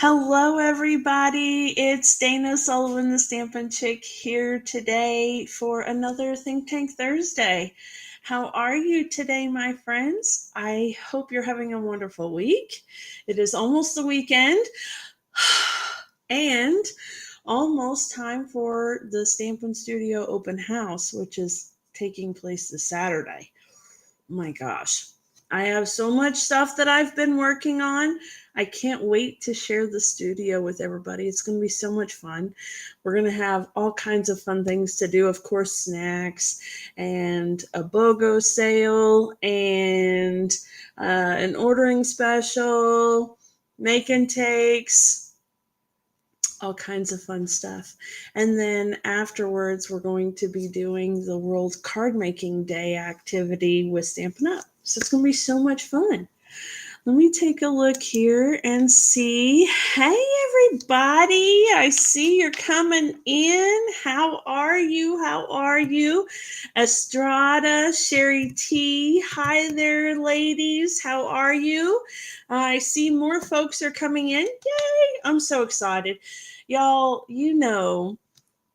Hello, everybody. It's Dana Sullivan, the Stampin' Chick, here today for another Think Tank Thursday. How are you today, my friends? I hope you're having a wonderful week. It is almost the weekend and almost time for the Stampin' Studio open house, which is taking place this Saturday. My gosh. I have so much stuff that I've been working on. I can't wait to share the studio with everybody. It's going to be so much fun. We're going to have all kinds of fun things to do. Of course, snacks and a BOGO sale and an ordering special, make and takes, all kinds of fun stuff. And then afterwards, we're going to be doing the World Card Making Day activity with Stampin' Up! So it's going to be so much fun. Let me take a look here and see. Hey, everybody. I see you're coming in. How are you? How are you? Estrada, Sherry T. Hi there, ladies. How are you? I see more folks are coming in. Yay. I'm so excited. Y'all, you know,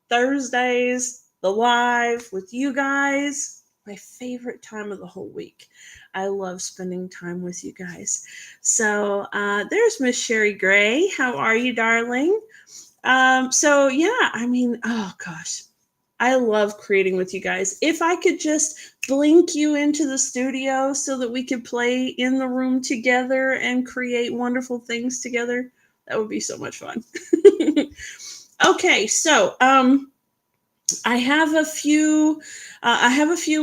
Thursdays, the live with you guys, my favorite time of the whole week. I love spending time with you guys. So there's Miss Sherry Gray. How are you, darling? Oh gosh, I love creating with you guys. If I could just blink you into the studio so that we could play in the room together and create wonderful things together, that would be so much fun. Okay, so I have a few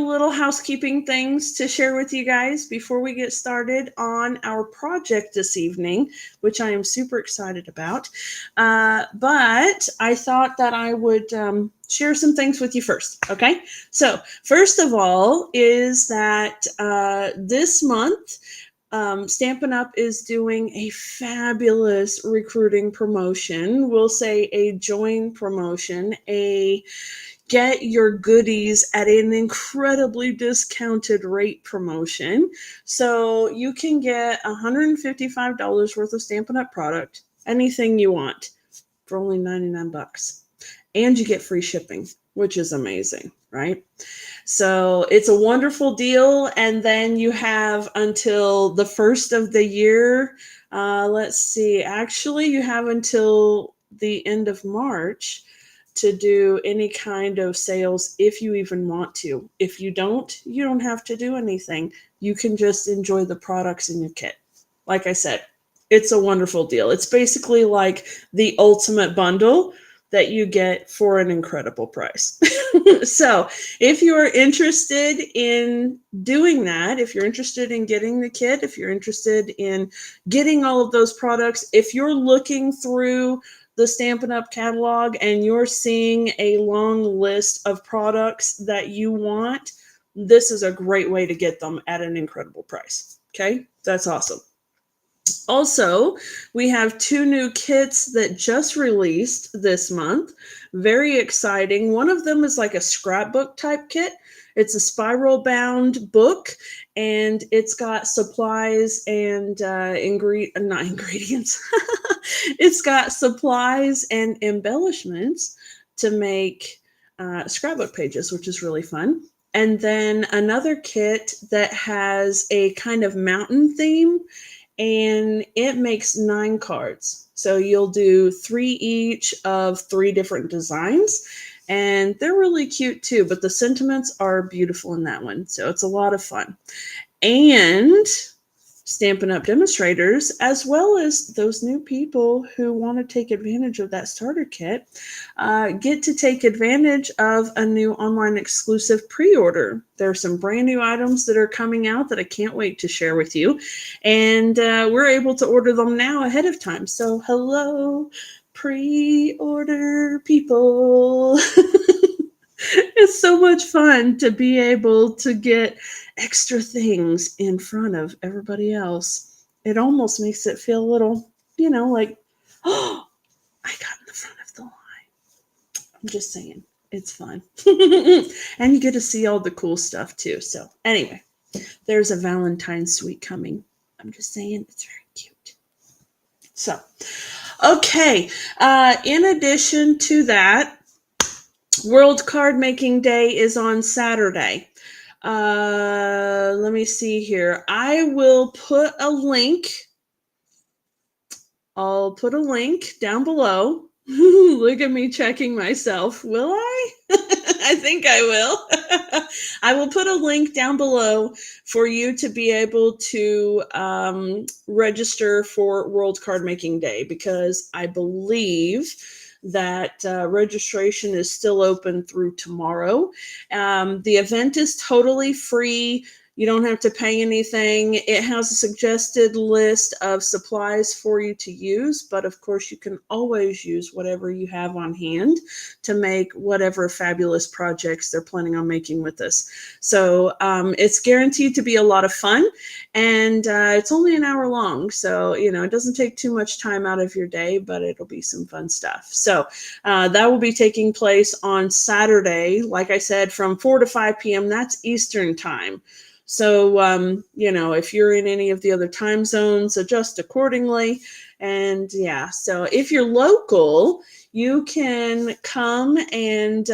little housekeeping things to share with you guys before we get started on our project this evening, which I am super excited about. But I thought that I would share some things with you first. Okay, so first of all is that this month, Stampin' Up! Is doing a fabulous recruiting promotion. We'll say a join promotion, a get your goodies at an incredibly discounted rate promotion. So you can get $155 worth of Stampin' Up! Product, anything you want, for only 99 bucks. And you get free shipping, which is amazing, right? So it's a wonderful deal. And then you have until the first of the year. Let's see, actually, you have until the end of March to do any kind of sales if you even want to. If you don't have to do anything. You can just enjoy the products in your kit. Like I said, it's a wonderful deal. It's basically like the ultimate bundle that you get for an incredible price. So if you're interested in doing that, if you're interested in getting the kit, if you're interested in getting all of those products, if you're looking through the Stampin' Up! Catalog and you're seeing a long list of products that you want, this is a great way to get them at an incredible price. Okay, that's awesome. Also, we have 2 new kits that just released this month. Very exciting. One of them is like a scrapbook type kit. It's a spiral bound book, and it's got supplies and not ingredients. It's got supplies and embellishments to make scrapbook pages, which is really fun. And then another kit that has a kind of mountain theme, and it makes 9 cards. So you'll do 3 each of 3 different designs, and they're really cute too, but the sentiments are beautiful in that one. So it's a lot of fun. And Stampin' Up! Demonstrators, as well as those new people who want to take advantage of that starter kit, get to take advantage of a new online exclusive pre-order. There are some brand new items that are coming out that I can't wait to share with you. And we're able to order them now ahead of time. So hello, pre-order people. It's so much fun to be able to get extra things in front of everybody else. It almost makes it feel a little, like, oh, I got in the front of the line. I'm just saying, it's fun. And you get to see all the cool stuff too. So anyway, there's a Valentine's suite coming. I'm just saying, it's very cute. So, Okay. In addition to that, World Card Making Day is on Saturday. Let me see here. I will put a link. I'll put a link down below. Look at me checking myself. Will I? I think I will. I will put a link down below for you to be able to register for World Card Making Day, because I believe that registration is still open through tomorrow. The event is totally free. You don't have to pay anything. It has a suggested list of supplies for you to use, but of course you can always use whatever you have on hand to make whatever fabulous projects they're planning on making with us. So it's guaranteed to be a lot of fun, and it's only an hour long. So, it doesn't take too much time out of your day, but it'll be some fun stuff. So that will be taking place on Saturday, like I said, from 4 to 5 p.m. That's Eastern time. So, if you're in any of the other time zones, adjust accordingly. And yeah, so if you're local, you can come and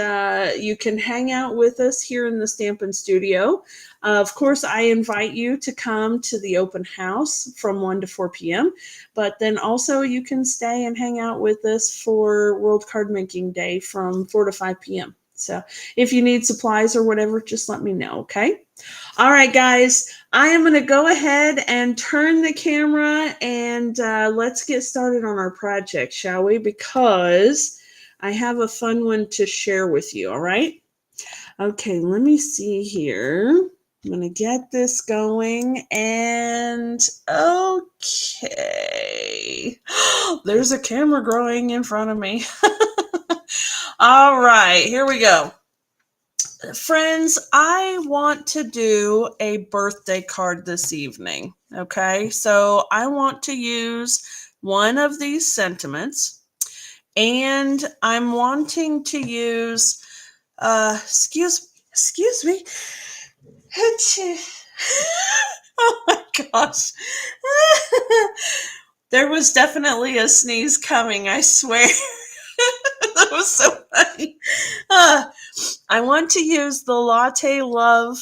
you can hang out with us here in the Stampin' Studio. Of course, I invite you to come to the open house from 1 to 4 p.m., but then also you can stay and hang out with us for World Card Making Day from 4 to 5 p.m. So if you need supplies or whatever, just let me know, okay? All right, guys, I am going to go ahead and turn the camera and let's get started on our project, shall we? Because I have a fun one to share with you, all right? Okay, let me see here. I'm going to get this going, and okay. There's a camera growing in front of me. All right, here we go. Friends, I want to do a birthday card this evening, okay? So I want to use one of these sentiments, and I'm wanting to use, excuse me. Oh my gosh. There was definitely a sneeze coming, I swear. That was so funny. I want to use the Latte Love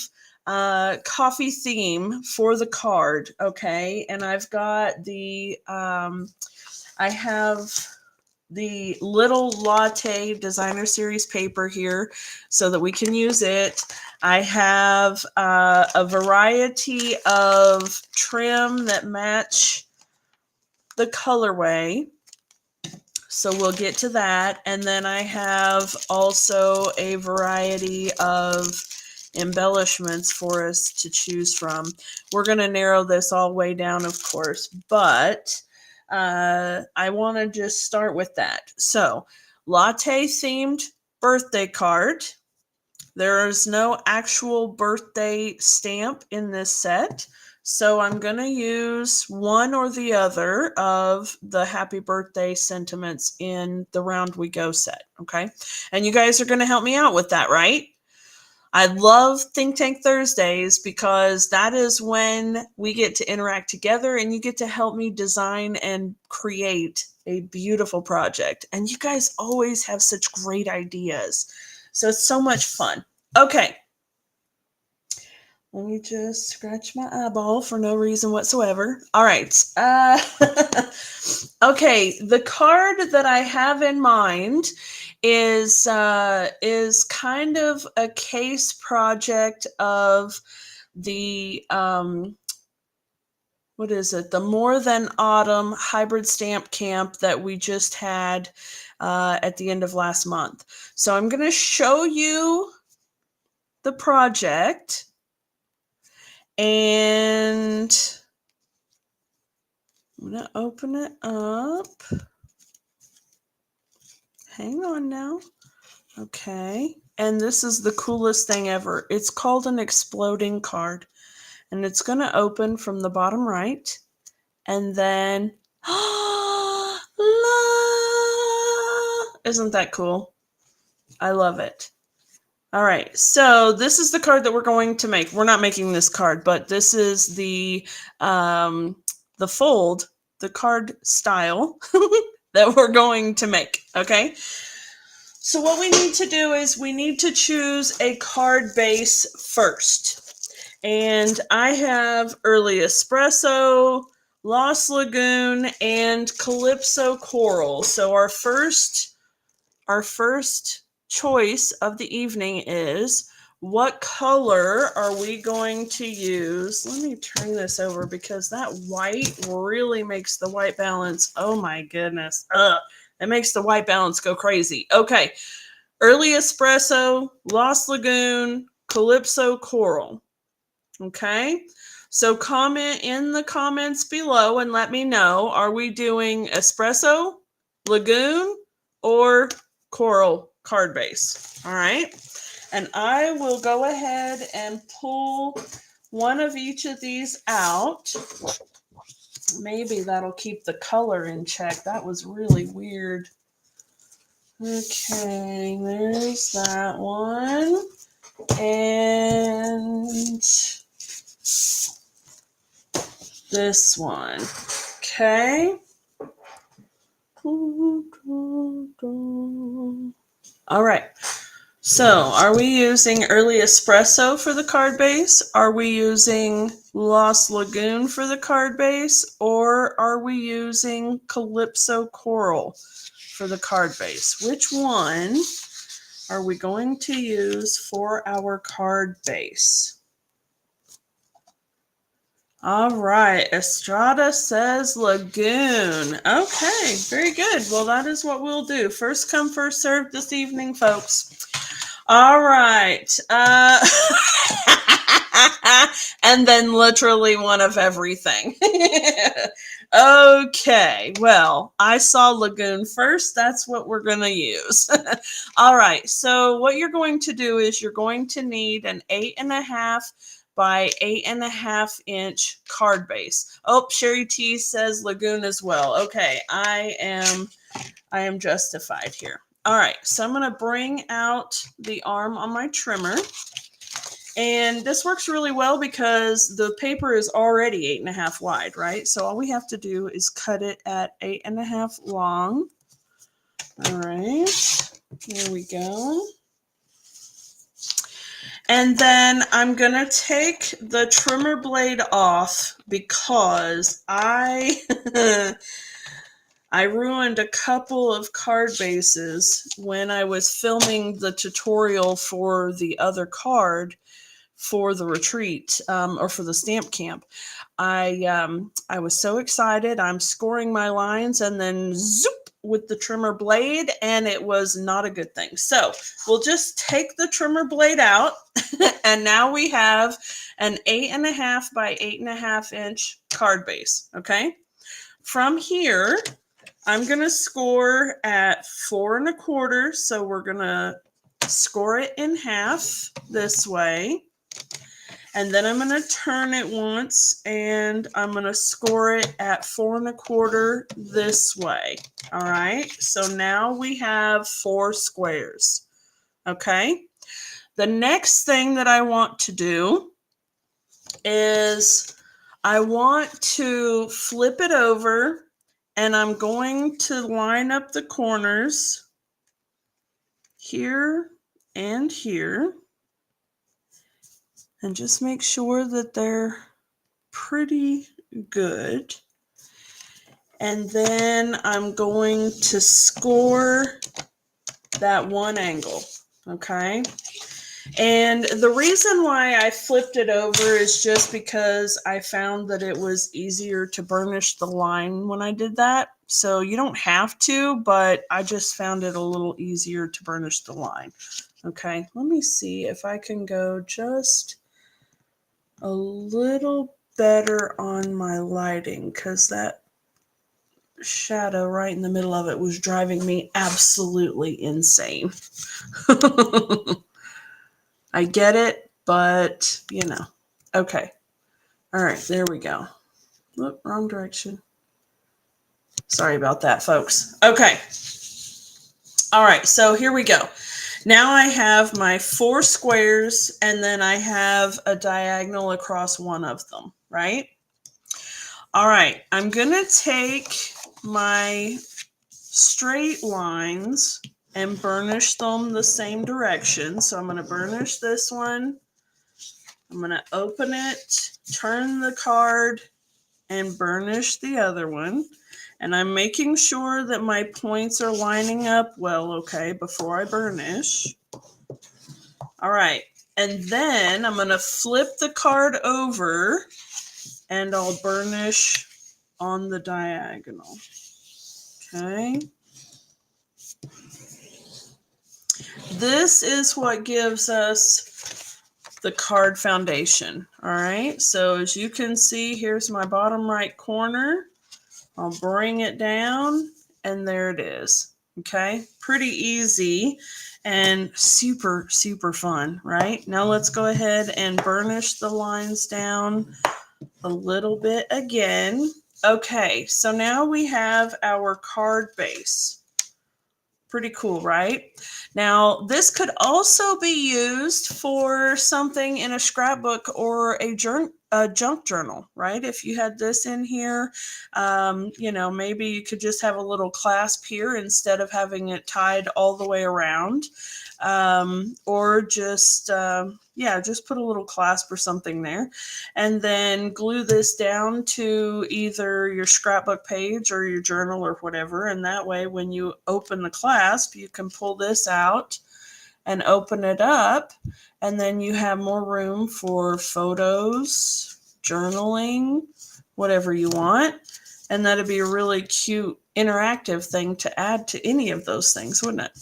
coffee theme for the card, okay? And I've got the, I have the little latte designer series paper here so that we can use it. I have a variety of trim that match the colorway. So we'll get to that. And then I have also a variety of embellishments for us to choose from. We're going to narrow this all the way down, of course, but I want to just start with that. So, latte themed birthday card. There is no actual birthday stamp in this set. So I'm going to use one or the other of the happy birthday sentiments in the Round We Go set, okay? And you guys are going to help me out with that, right? I love Think Tank Thursdays because that is when we get to interact together and you get to help me design and create a beautiful project. And you guys always have such great ideas. So it's so much fun. Okay. Let me just scratch my eyeball for no reason whatsoever. All right. Okay, the card that I have in mind is kind of a case project of the what is it? The More Than Autumn hybrid stamp camp that we just had at the end of last month. So I'm going to show you the project. And I'm going to open it up. Hang on now. Okay. And this is the coolest thing ever. It's called an exploding card. And it's going to open from the bottom right. And then, isn't that cool? I love it. All right, so this is the card that we're going to make. We're not making this card, but this is the fold, the card style that we're going to make, okay? So what we need to do is we need to choose a card base first. And I have Early Espresso, Lost Lagoon, and Calypso Coral. So our first choice of the evening is, what color are we going to use? Let me turn this over because that white really makes the white balance. Oh my goodness. It makes the white balance go crazy. Okay. Early Espresso, Lost Lagoon, Calypso Coral. Okay. So comment in the comments below and let me know, are we doing Espresso, Lagoon, or Coral card base? All right. And I will go ahead and pull one of each of these out. Maybe that'll keep the color in check. That was really weird. Okay, there's that one. And this one. Okay. All right. So, are we using Early Espresso for the card base? Are we using Lost Lagoon for the card base? Or are we using Calypso Coral for the card base? Which one are we going to use for our card base? All right, Estrada says Lagoon. Okay, very good. Well, that is what we'll do. First come, first served this evening, folks. All right. And then literally one of everything. Okay, well, I saw Lagoon first. That's what we're going to use. All right, so what you're going to do is you're going to need an 8.5 by 8.5 inch card base. Oh, Sherry T says Lagoon as well. Okay, I am justified here. All right, so I'm going to bring out the arm on my trimmer. And this works really well because the paper is already 8.5 wide, right? So all we have to do is cut it at 8.5 long. All right, here we go. And then I'm going to take the trimmer blade off because I ruined a couple of card bases when I was filming the tutorial for the other card for the retreat, or for the stamp camp. I was so excited. I'm scoring my lines and then zoop with the trimmer blade, and it was not a good thing. So we'll just take the trimmer blade out and now we have an 8.5 by 8.5 inch card base. Okay. From here, I'm going to score at 4 1/4. So we're going to score it in half this way. And then I'm going to turn it once and I'm going to score it at 4 1/4 this way. All right. So now we have 4 squares. Okay. The next thing that I want to do is I want to flip it over and I'm going to line up the corners here and here. And just make sure that they're pretty good. And then I'm going to score that one angle, okay? And the reason why I flipped it over is just because I found that it was easier to burnish the line when I did that. So you don't have to, but I just found it a little easier to burnish the line. Okay, let me see if I can go just a little better on my lighting, because that shadow right in the middle of it was driving me absolutely insane. I get it, but you know. Okay. All right, there we go. Look, wrong direction. Sorry about that, folks. Okay. All right, so here we go. Now I have my 4 squares and then I have a diagonal across one of them, right? All right, I'm going to take my straight lines and burnish them the same direction. So I'm going to burnish this one. I'm going to open it, turn the card, and burnish the other one. And I'm making sure that my points are lining up well, okay, before I burnish. All right. And then I'm going to flip the card over and I'll burnish on the diagonal. Okay. This is what gives us the card foundation. All right. So as you can see, here's my bottom right corner. I'll bring it down and there it is. Okay. Pretty easy and super, super fun, right? Now let's go ahead and burnish the lines down a little bit again. Okay, so now we have our card base. Pretty cool, right? Now, this could also be used for something in a scrapbook or a junk journal, right? If you had this in here, you know, maybe you could just have a little clasp here instead of having it tied all the way around. Or just, yeah, just put a little clasp or something there. And then glue this down to either your scrapbook page or your journal or whatever. And that way, when you open the clasp, you can pull this out and open it up. And then you have more room for photos, journaling, whatever you want. And that'd be a really cute interactive thing to add to any of those things, wouldn't it?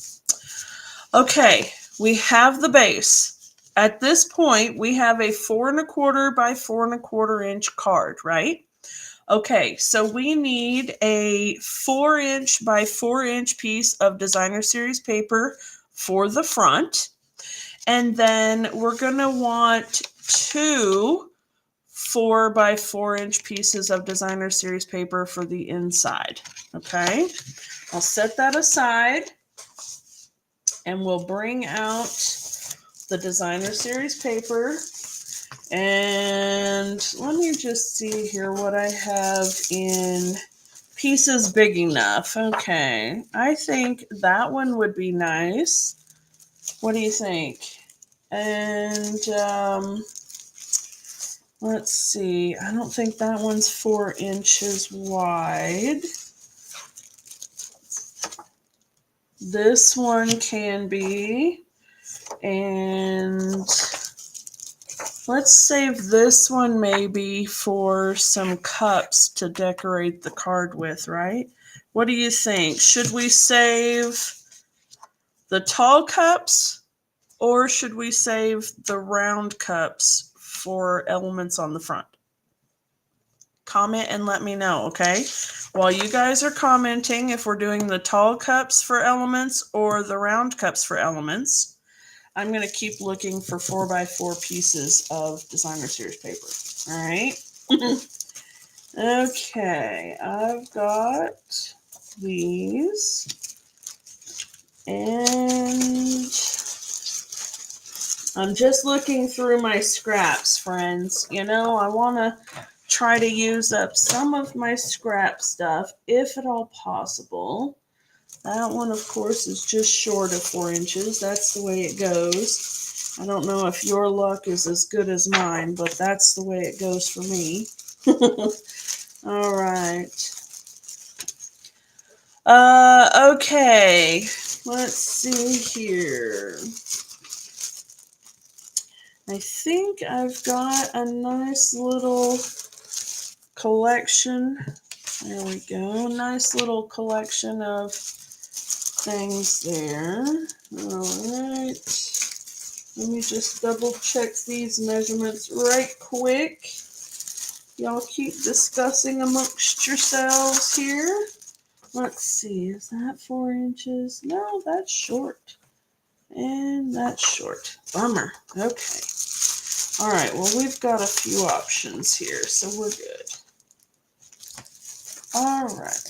Okay, we have the base. At this point, we have a 4 1/4 by 4 1/4 inch card, right? Okay, so we need a 4 inch by 4 inch piece of designer series paper for the front. And then we're going to want 2 4 by 4 inch pieces of designer series paper for the inside. Okay, I'll set that aside. And we'll bring out the designer series paper. And let me just see here what I have in pieces big enough. Okay, I think that one would be nice. What do you think? And let's see. I don't think that one's 4 inches wide. This one can be, and let's save this one maybe for some cups to decorate the card with, right? What do you think? Should we save the tall cups or should we save the round cups for elements on the front? Comment and let me know, okay? While you guys are commenting if we're doing the tall cups for elements or the round cups for elements, I'm going to keep looking for 4 by 4 pieces of designer series paper. All right. Okay, I've got these. And I'm just looking through my scraps, friends. You know, I want to try to use up some of my scrap stuff, if at all possible. That one, of course, is just short of 4 inches. That's the way it goes. I don't know if your luck is as good as mine, but that's the way it goes for me. All right. Okay. Let's see here. I think I've got a nice little collection. There we go. Nice little collection of things there. All right. Let me just double check these measurements right quick. Y'all keep discussing amongst yourselves here. Let's see. Is that 4 inches? No, that's short. And that's short. Bummer. Okay. All right. Well, we've got a few options here, so we're good. All right.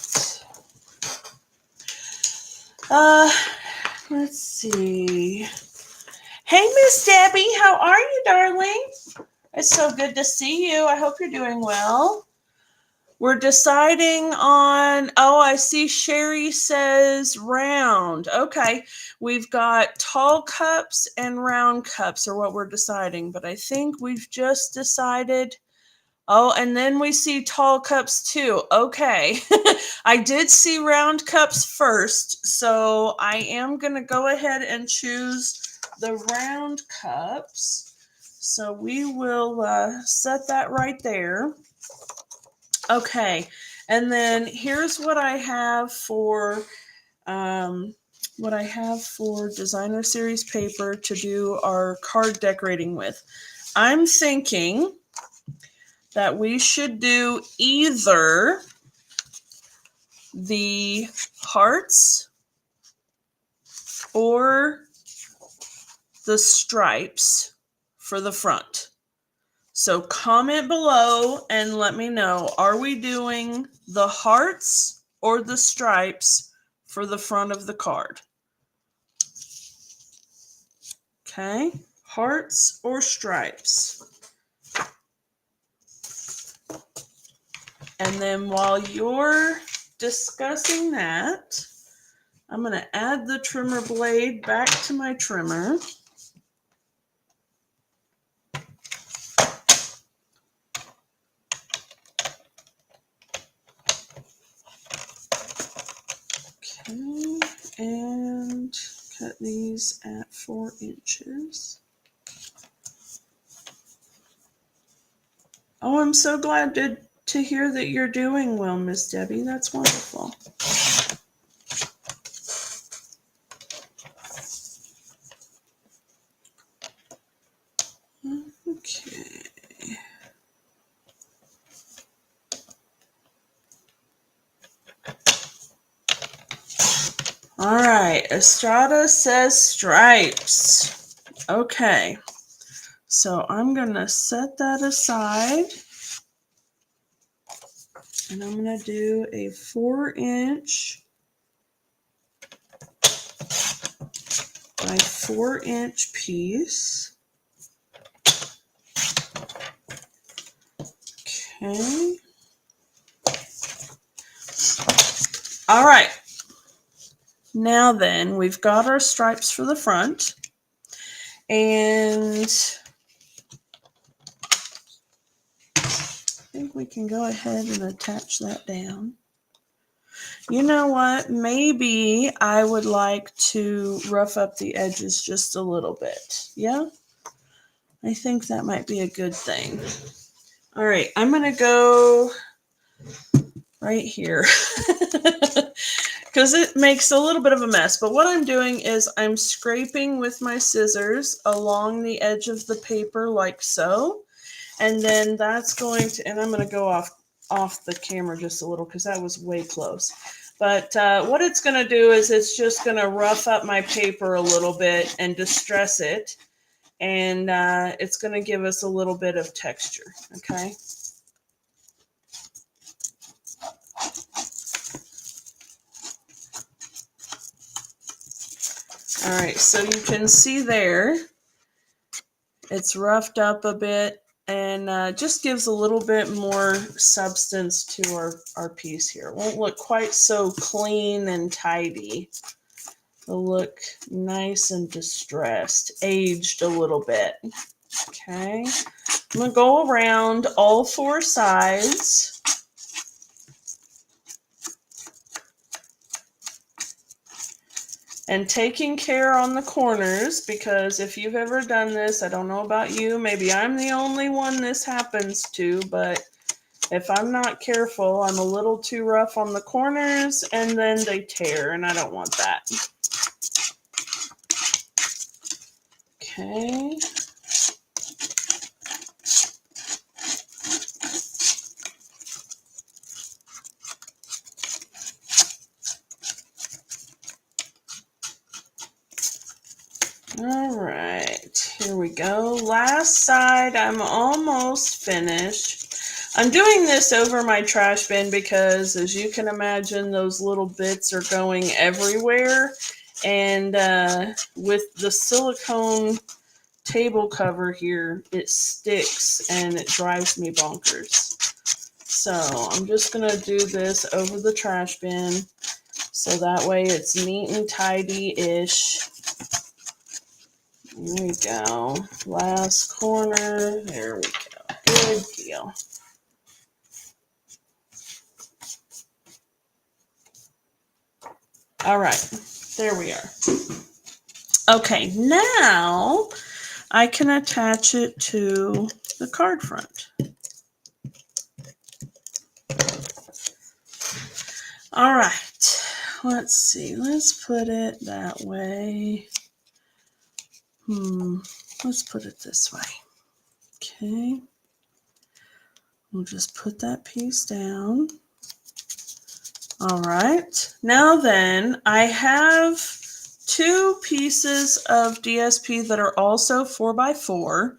Let's see. Hey, Miss Debbie, how are you, darling? It's so good to see you. I hope you're doing well. We're deciding on, oh, I see Sherry says round. Okay, we've got tall cups and round cups are what we're deciding, but I think we've just decided, oh, and then we see tall cups too. Okay, I did see round cups first, so I am going to go ahead and choose the round cups. So we will set that right there. Okay, and then here's what I have for designer series paper to do our card decorating with. I'm thinking that we should do either the hearts or the stripes for the front. So comment below and let me know, are we doing the hearts or the stripes for the front of the card? Okay, hearts or stripes. And then while you're discussing that, I'm going to add the trimmer blade back to my trimmer. Okay, and cut these at 4 inches. Oh, I'm so glad to hear that you're doing well, Miss Debbie. That's wonderful. Okay. All right, Estrada says stripes. Okay, so I'm going to set that aside. And I'm going to do a 4-inch by 4-inch piece. Okay. All right. Now then, we've got our stripes for the front. And I think we can go ahead and attach that down. You know what? Maybe I would like to rough up the edges just a little bit. Yeah? I think that might be a good thing. All right, I'm going to go right here because it makes a little bit of a mess. But what I'm doing is I'm scraping with my scissors along the edge of the paper like so. And then that's going to, and I'm going to go off the camera just a little because that was way close. But what it's going to do is it's just going to rough up my paper a little bit and distress it. And it's going to give us a little bit of texture, okay? All right, so you can see there, it's roughed up a bit and just gives a little bit more substance to our piece here. It won't look quite so clean and tidy. It'll look nice and distressed, aged a little bit. Okay, I'm going to go around all 4 sides. And taking care on the corners, because if you've ever done this, I don't know about you, maybe I'm the only one this happens to, but if I'm not careful, I'm a little too rough on the corners and then they tear, and I don't want that. Okay. All right, here we go. Last side, I'm almost finished. I'm doing this over my trash bin because, as you can imagine, those little bits are going everywhere. And with the silicone table cover here, it sticks and it drives me bonkers. So I'm just going to do this over the trash bin so that way it's neat and tidy-ish. There we go. Last corner. There we go. Good deal. All right. There we are. Okay, now I can attach it to the card front. All right, let's see. Let's put it that way. Let's put it this way. Okay. We'll just put that piece down. All right. Now then, I have 2 pieces of DSP that are also 4x4.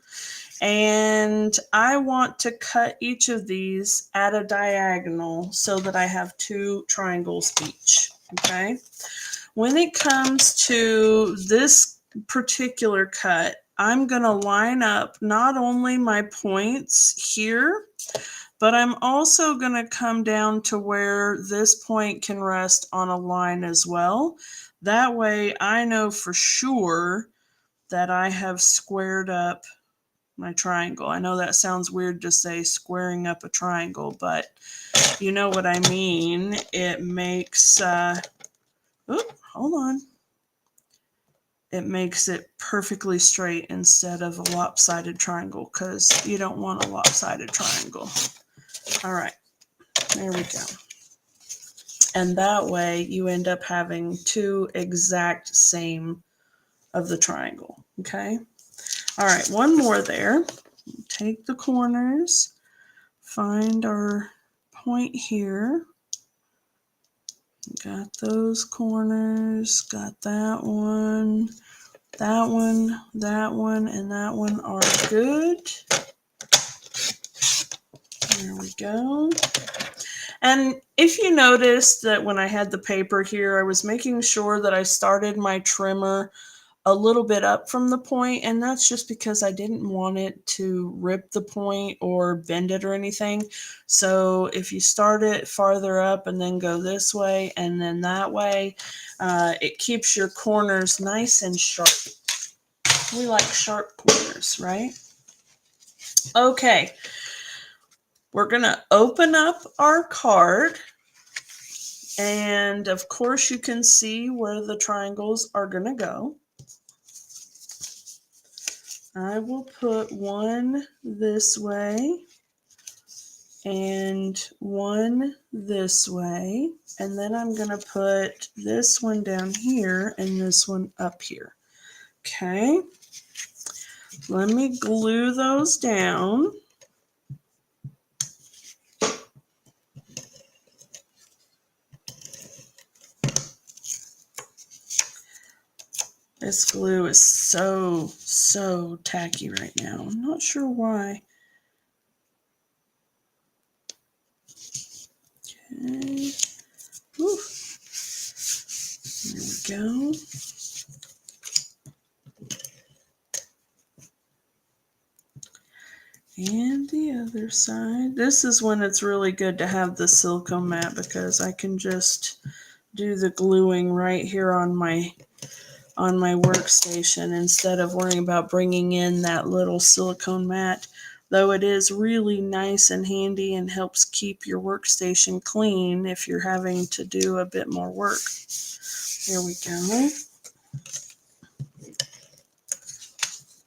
And I want to cut each of these at a diagonal so that I have 2 triangles each, okay? When it comes to this particular cut, I'm going to line up not only my points here, but I'm also going to come down to where this point can rest on a line as well. That way I know for sure that I have squared up my triangle. I know that sounds weird to say squaring up a triangle, but you know what I mean. It makes, hold on. It makes it perfectly straight instead of a lopsided triangle because you don't want a lopsided triangle. All right, there we go. And that way you end up having 2 exact same of the triangle, okay? All right, one more there. Take the corners, find our point here. Got those corners, got that one, that one, that one, and that one are good. There we go. And if you noticed that when I had the paper here, I was making sure that I started my trimmer a little bit up from the point, and that's just because I didn't want it to rip the point or bend it or anything. So if you start it farther up and then go this way and then that way, it keeps your corners nice and sharp. We like sharp corners, right? Okay, we're gonna open up our card, and of course you can see where the triangles are gonna go. I will put one this way and one this way, and then I'm going to put this one down here and this one up here. Okay, let me glue those down. This glue is so tacky right now. I'm not sure why. Okay. Whew. There we go. And the other side. This is when it's really good to have the silicone mat because I can just do the gluing right here on my workstation instead of worrying about bringing in that little silicone mat, though it is really nice and handy and helps keep your workstation clean if you're having to do a bit more work. There we go.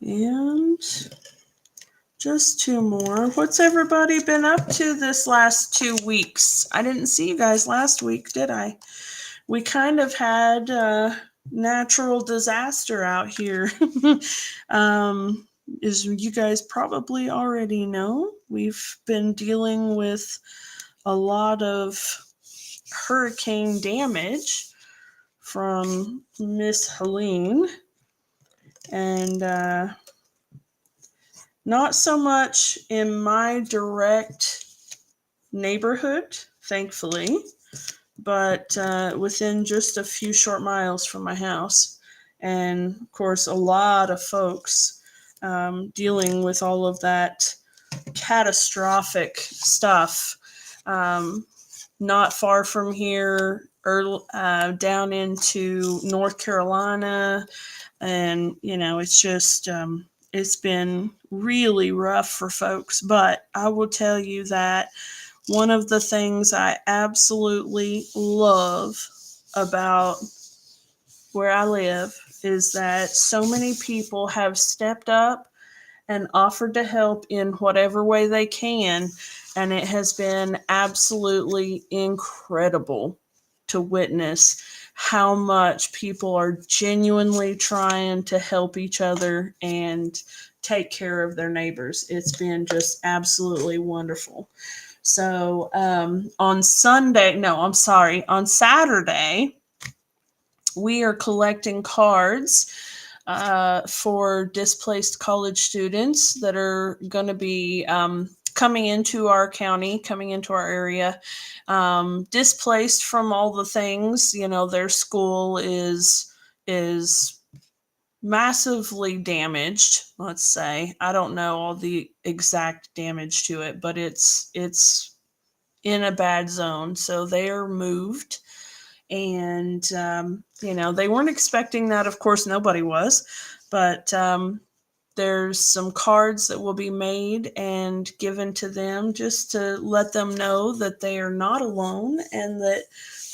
And just 2 more. What's everybody been up to this last 2 weeks? I didn't see you guys last week, did I? We kind of had natural disaster out here. As you guys probably already know, we've been dealing with a lot of hurricane damage from Miss Helene, and not so much in my direct neighborhood, thankfully, but within just a few short miles from my house. And of course, a lot of folks dealing with all of that catastrophic stuff not far from here, down into North Carolina. And, it's just, it's been really rough for folks. But I will tell you that one of the things I absolutely love about where I live is that so many people have stepped up and offered to help in whatever way they can. And it has been absolutely incredible to witness how much people are genuinely trying to help each other and take care of their neighbors. It's been just absolutely wonderful. So on Saturday, we are collecting cards for displaced college students that are going to be coming into our county, coming into our area, displaced from all the things. Their school is massively damaged. Let's say, I don't know all the exact damage to it, but it's in a bad zone, so they are moved. And they weren't expecting that. Of course, nobody was. But there's some cards that will be made and given to them just to let them know that they are not alone and that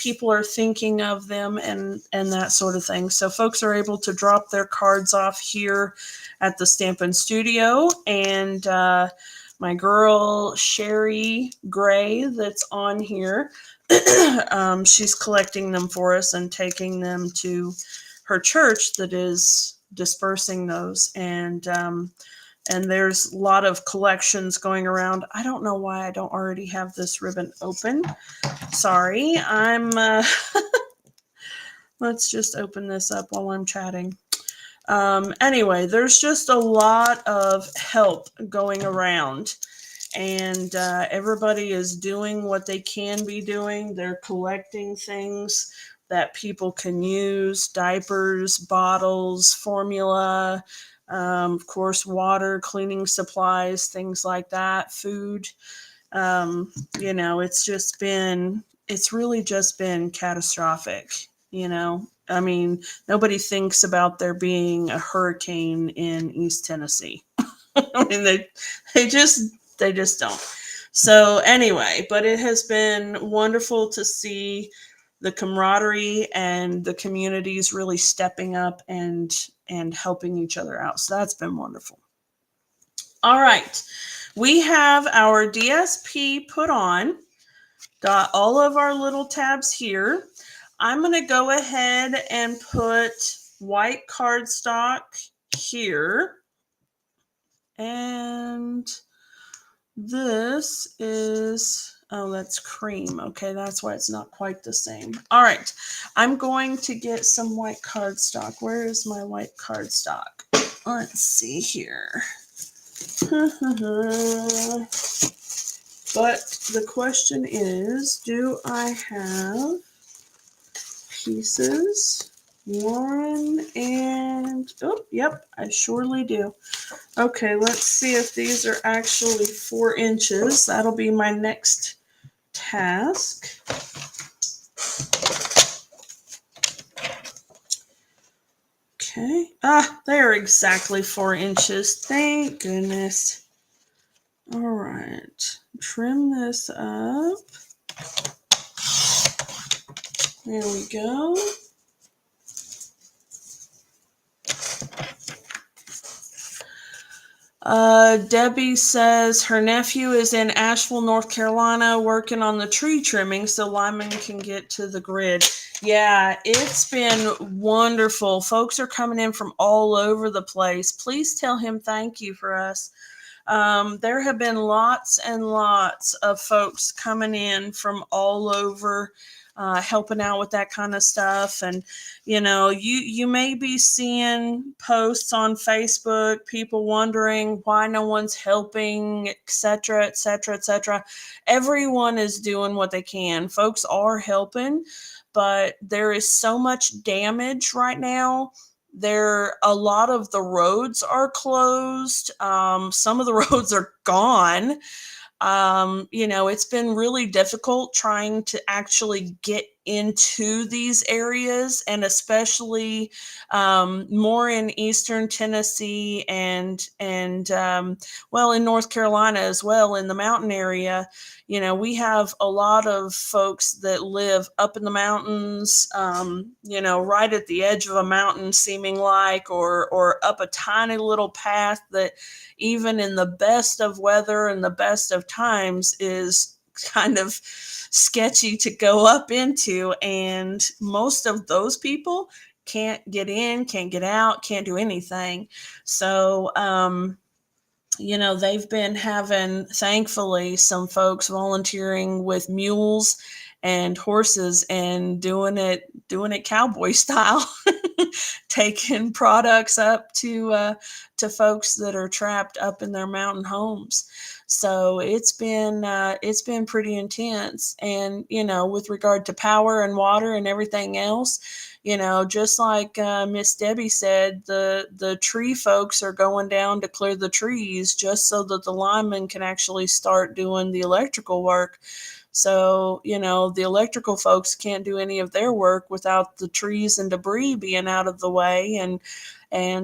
people are thinking of them and that sort of thing. So folks are able to drop their cards off here at the Stampin' Studio. And my girl Sherry Gray, that's on here, she's collecting them for us and taking them to her church that is dispersing those. And there's a lot of collections going around. I don't know why I don't already have this ribbon open. Sorry, let's just open this up while I'm chatting. Anyway, there's just a lot of help going around. And everybody is doing what they can be doing. They're collecting things that people can use: diapers, bottles, formula, of course, water, cleaning supplies, things like that, food. It's really just been catastrophic. I mean, nobody thinks about there being a hurricane in East Tennessee. I mean, they just don't. So anyway, but it has been wonderful to see the camaraderie and the communities really stepping up and helping each other out. So that's been wonderful. All right. We have our DSP put on. Got all of our little tabs here. I'm going to go ahead and put white cardstock here. And this is, oh, that's cream. Okay, that's why it's not quite the same. All right, I'm going to get some white cardstock. Where is my white cardstock? Let's see here. But the question is, do I have pieces? One and, oh, yep, I surely do. Okay, let's see if these are actually 4 inches. That'll be my next task. Okay. They are exactly 4 inches. Thank goodness. All right. Trim this up. There we go. Debbie says her nephew is in Asheville, North Carolina, working on the tree trimming so Lyman can get to the grid. Yeah, it's been wonderful. Folks are coming in from all over the place. Please tell him thank you for us. There have been lots and lots of folks coming in from all over, helping out with that kind of stuff. And, you may be seeing posts on Facebook, people wondering why no one's helping, etc., etc., etc. Everyone is doing what they can. Folks are helping, but there is so much damage right now. A lot of the roads are closed. Some of the roads are gone. It's been really difficult trying to actually get into these areas, and especially more in Eastern Tennessee and well, in North Carolina as well, in the mountain area. We have a lot of folks that live up in the mountains, right at the edge of a mountain, seeming like, or up a tiny little path that even in the best of weather and the best of times is kind of sketchy to go up into. And most of those people can't get in, can't get out, can't do anything. So, they've been having, thankfully, some folks volunteering with mules and horses and doing it cowboy style, taking products up to folks that are trapped up in their mountain homes. So it's been pretty intense. And with regard to power and water and everything else, just like Miss Debbie said, the tree folks are going down to clear the trees just so that the linemen can actually start doing the electrical work. So, the electrical folks can't do any of their work without the trees and debris being out of the way. And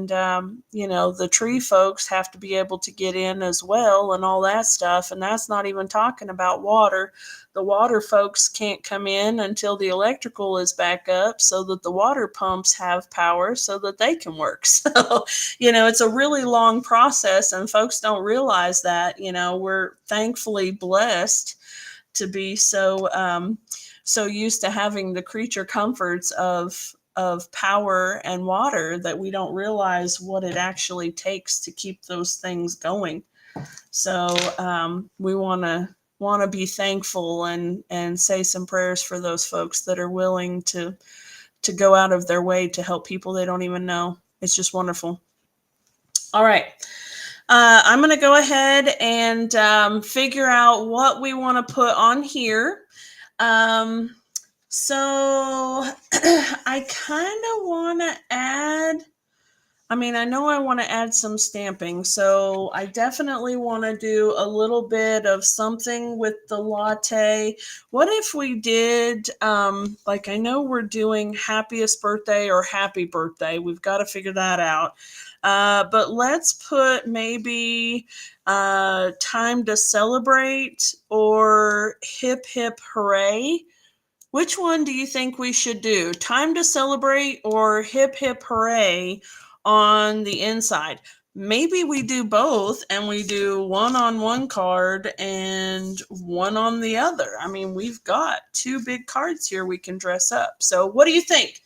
the tree folks have to be able to get in as well and all that stuff. And that's not even talking about water. The water folks can't come in until the electrical is back up so that the water pumps have power so that they can work. So, it's a really long process, and folks don't realize that. We're thankfully blessed to be so used to having the creature comforts of power and water that we don't realize what it actually takes to keep those things going. So we want to be thankful and say some prayers for those folks that are willing to go out of their way to help people they don't even know. It's just wonderful. All right. I'm going to go ahead and figure out what we want to put on here. So I kind of want to add, I know I want to add some stamping. So I definitely want to do a little bit of something with the latte. What if we did, I know we're doing happiest birthday or happy birthday. We've got to figure that out. But let's put maybe time to celebrate or hip hip hooray. Which one do you think we should do? Time to celebrate or hip hip hooray on the inside? Maybe we do both and we do one on one card and one on the other. We've got two big cards here we can dress up. So what do you think?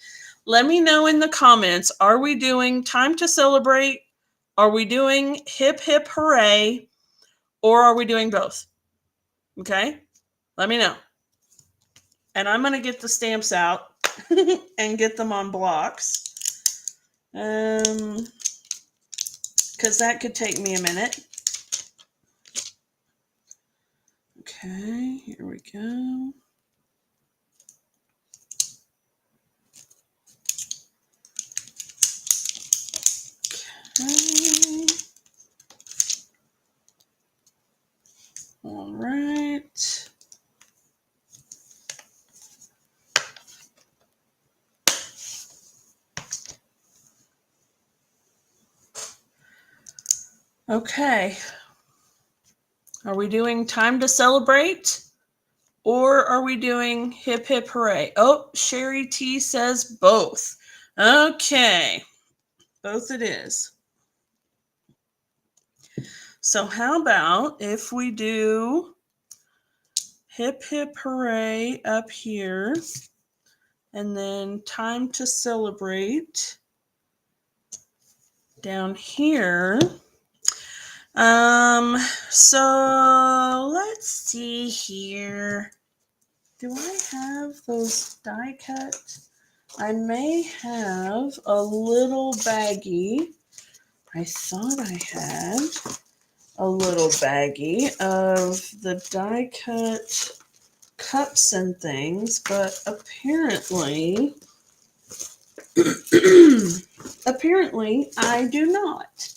Let me know in the comments. Are we doing time to celebrate? Are we doing hip hip hooray? Or are we doing both? Okay, let me know. And I'm going to get the stamps out and get them on blocks. Because that could take me a minute. Okay, here we go. Okay. All right. Okay. Are we doing time to celebrate? Or are we doing hip hip hooray? Oh, Sherry T says both. Okay. Both it is. So how about if we do hip hip hooray up here and then time to celebrate down here. So let's see here. Do I have those die cut? I may have a little baggie. I thought I had a little baggie of the die cut cups and things, but apparently I do not.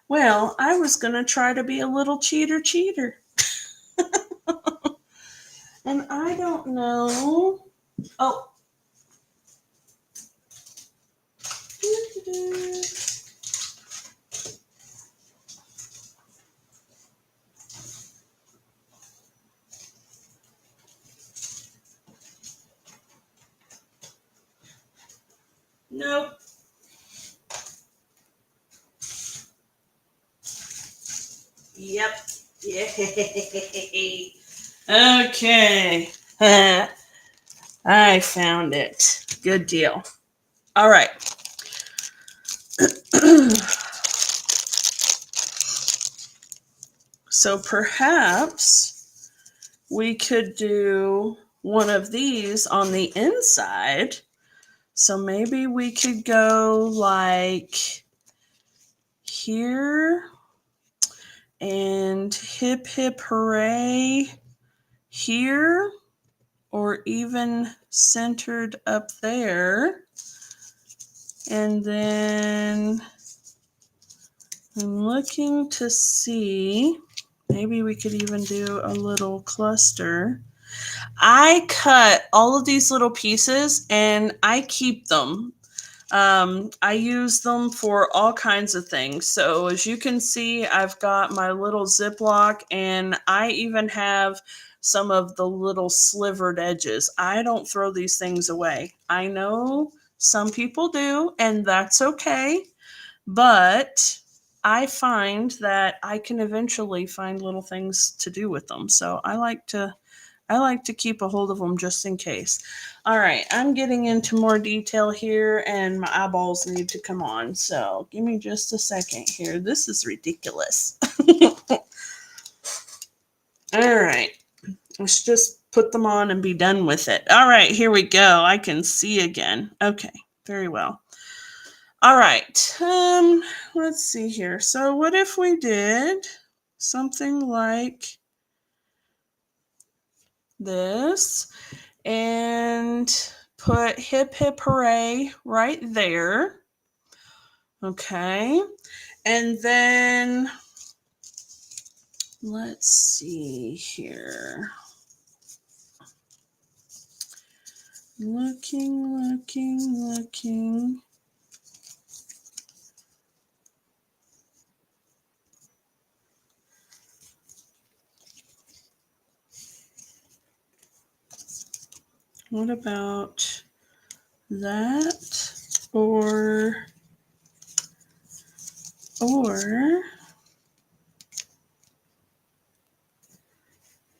Well, I was going to try to be a little cheater. And I don't know. Oh. Nope. Yep. Yay. Okay. I found it. Good deal. All right. So perhaps we could do one of these on the inside. So maybe we could go like here and hip hip hooray here, or even centered up there. And then I'm looking to see, maybe we could even do a little cluster. I cut all of these little pieces and I keep them. I use them for all kinds of things. So as you can see, I've got my little Ziploc, and I even have some of the little slivered edges. I don't throw these things away. I know some people do, and that's okay. But I find that I can eventually find little things to do with them. So I like to keep a hold of them just in case. All right, I'm getting into more detail here and my eyeballs need to come on. So give me just a second here. This is ridiculous. All right, let's just put them on and be done with it. All right, here we go. I can see again. Okay, very well. All right, let's see here. So what if we did something like this and put hip hip hooray right there. Okay. And then let's see here. Looking. What about that? Or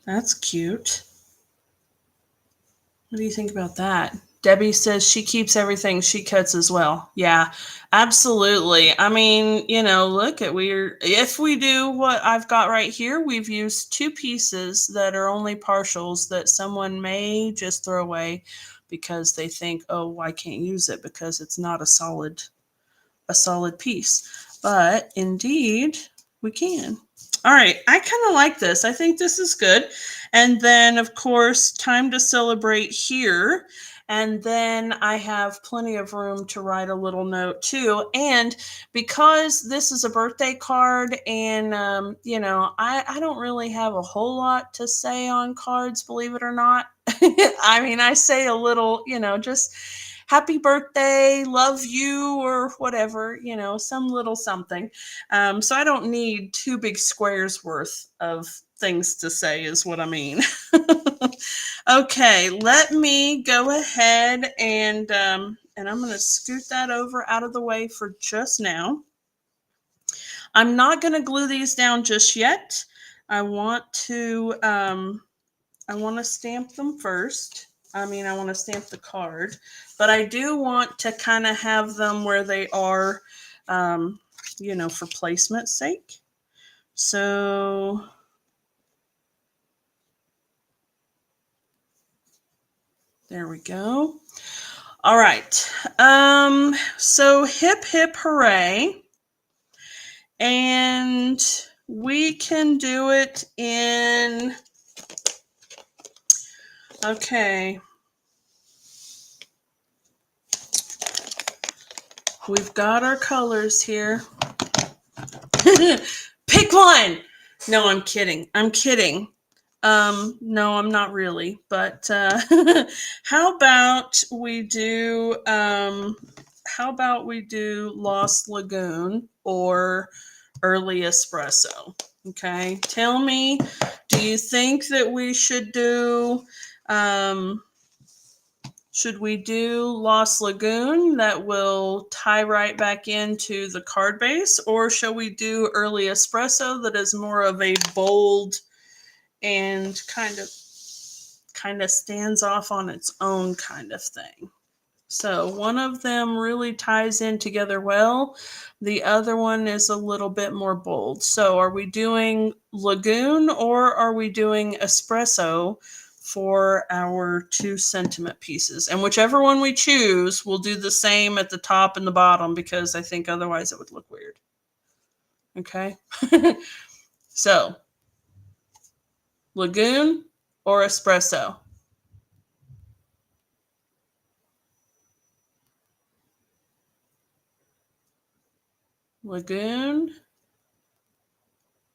that's cute. What do you think about that? Debbie says she keeps everything she cuts as well. Yeah, absolutely. I mean, look at if we do what I've got right here, we've used two pieces that are only partials that someone may just throw away because they think, oh, I can't use it because it's not a solid piece. But indeed, we can. All right, I kind of like this. I think this is good. And then, of course, time to celebrate here. And then I have plenty of room to write a little note too. And because this is a birthday card and, I don't really have a whole lot to say on cards, believe it or not. I mean, I say a little, just happy birthday, love you, or whatever, some little something. So I don't need two big squares worth of things to say is what I mean. Okay, let me go ahead and I'm going to scoot that over out of the way for just now. I'm not going to glue these down just yet. I want to stamp them first. I want to stamp the card, but I do want to kind of have them where they are, for placement's sake. So there we go. All right. So hip hip hooray. And we can do it in, okay. We've got our colors here. Pick one. No, I'm kidding. No, I'm not really, but how about we do Lost Lagoon or early espresso? Okay. Tell me, do you think that we should we do Lost Lagoon that will tie right back into the card base, or shall we do early espresso that is more of a bold and kind of stands off on its own kind of thing? So one of them really ties in together well. The other one is a little bit more bold. So are we doing Lagoon or are we doing Espresso for our 2 sentiment pieces? And whichever one we choose, we'll do the same at the top and the bottom because I think otherwise it would look weird. Okay? So, Lagoon or Espresso? Lagoon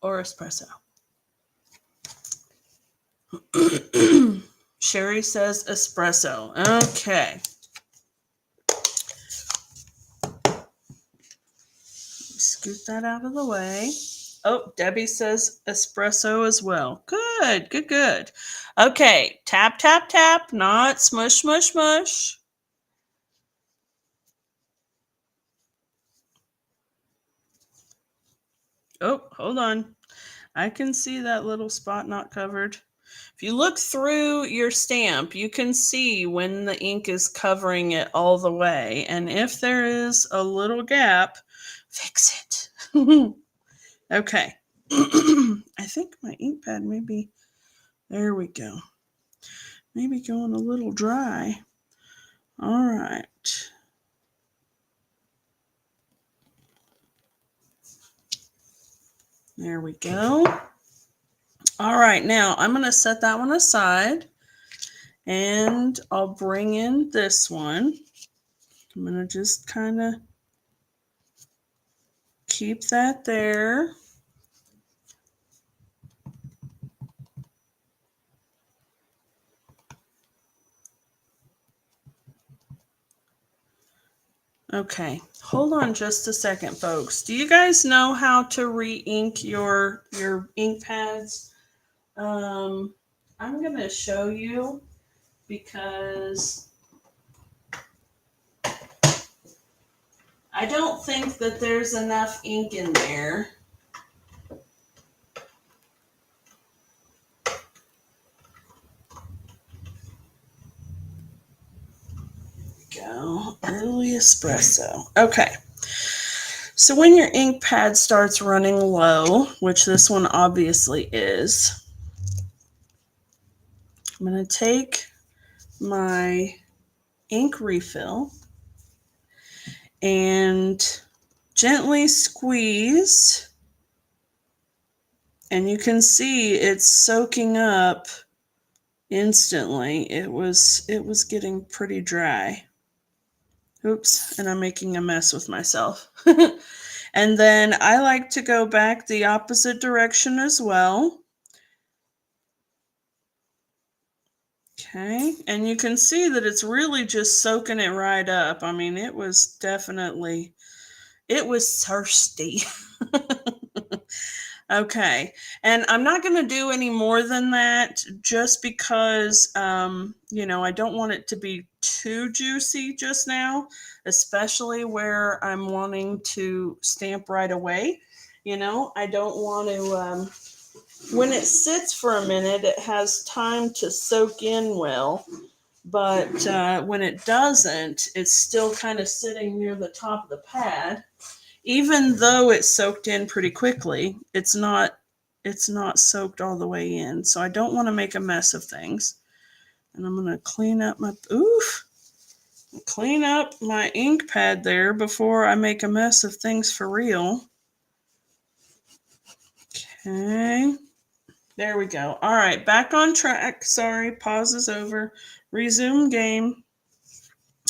or Espresso? Sherry says espresso. Okay. Scoot that out of the way. Oh, Debbie says espresso as well. Good, good, good. Okay, tap, tap, tap, not smush, smush, smush. Oh, hold on. I can see that little spot not covered. If you look through your stamp, you can see when the ink is covering it all the way. And if there is a little gap, fix it. Okay. I think my ink pad maybe, there we go. Maybe going a little dry. All right. There we go. All right, now I'm going to set that one aside and I'll bring in this one. I'm going to just kind of keep that there. Okay, hold on just a second, folks. Do you guys know how to re-ink your ink pads? I'm going to show you because I don't think that there's enough ink in there. Go early espresso. Okay. So when your ink pad starts running low, which this one obviously is, I'm going to take my ink refill and gently squeeze, and you can see it's soaking up instantly. It was getting pretty dry. Oops, and I'm making a mess with myself. And then I like to go back the opposite direction as well. Okay, and you can see that it's really just soaking it right up. I mean, it was thirsty. Okay, and I'm not going to do any more than that just because, I don't want it to be too juicy just now, especially where I'm wanting to stamp right away. I don't want to, when it sits for a minute, it has time to soak in well, but when it doesn't, it's still kind of sitting near the top of the pad. Even though it's soaked in pretty quickly, it's not soaked all the way in. So I don't want to make a mess of things. And I'm going to clean up my ink pad there before I make a mess of things for real. Okay. There we go. All right, back on track. Sorry, pause is over. Resume game.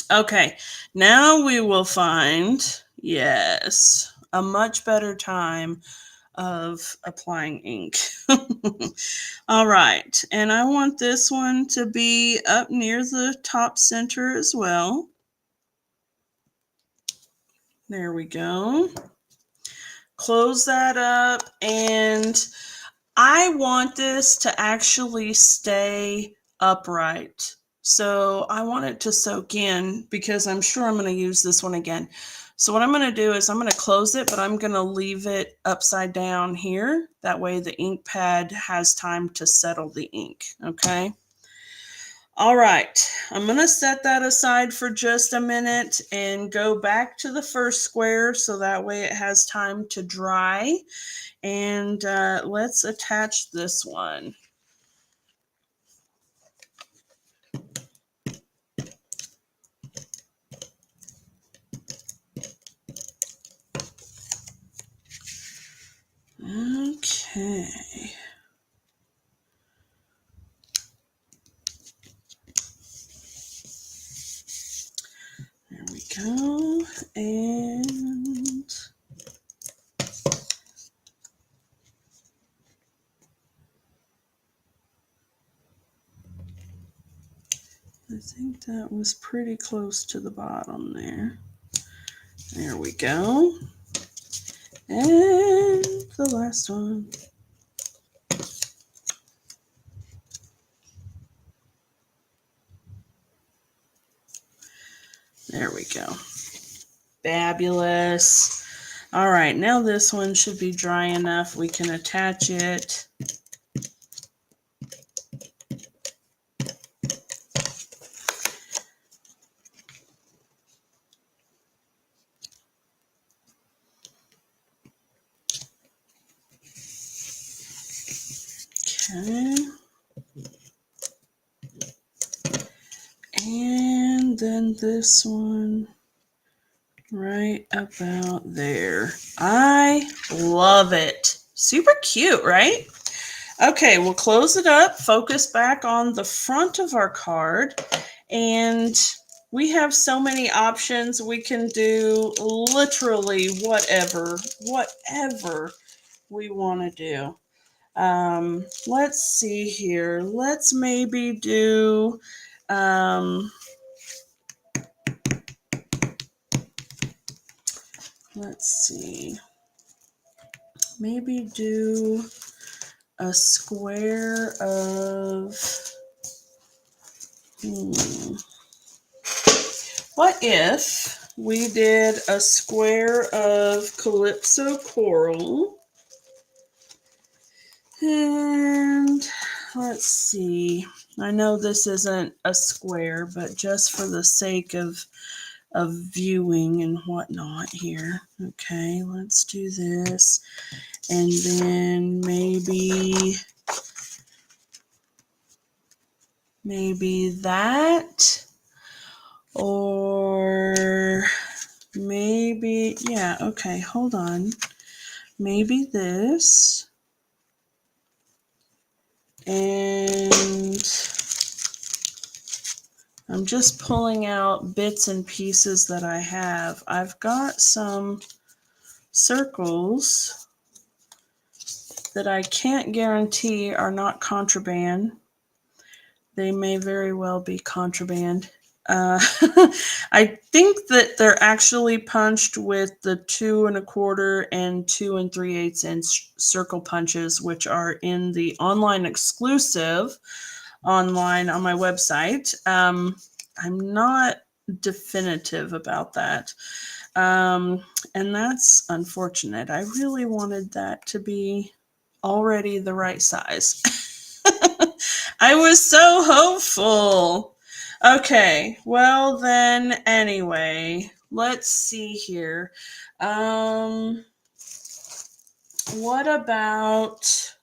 Okay, now we will find, yes, a much better time of applying ink. All right, and I want this one to be up near the top center as well. There we go. Close that up, and I want this to actually stay upright. So I want it to soak in because I'm sure I'm going to use this one again. So what I'm going to do is I'm going to close it, but I'm going to leave it upside down here. That way the ink pad has time to settle the ink, okay? All right, I'm going to set that aside for just a minute and go back to the first square so that way it has time to dry. And let's attach this one. Okay. There we go. And I think that was pretty close to the bottom there. There we go. And the last one. There we go. Fabulous. All right, now this one should be dry enough we can attach it. Okay. And then this one right about there. I love it. Super cute, right? Okay, we'll close it up, focus back on the front of our card, and we have so many options. We can do literally whatever we want to do. Let's see here. Let's maybe do let's see. Maybe do a square of what if we did a square of Calypso coral? And let's see. I know this isn't a square, but just for the sake of viewing and whatnot here. Okay, let's do this. And then maybe that, or maybe, yeah, okay, hold on. Maybe this. And I'm just pulling out bits and pieces that I have. I've got some circles that I can't guarantee are not contraband. They may very well be contraband. I think that they're actually punched with the 2 1/4 and 2 3/8 inch circle punches, which are in the online exclusive online on my website. I'm not definitive about that. And that's unfortunate. I really wanted that to be already the right size. I was so hopeful. Okay, well then, anyway, let's see here. What about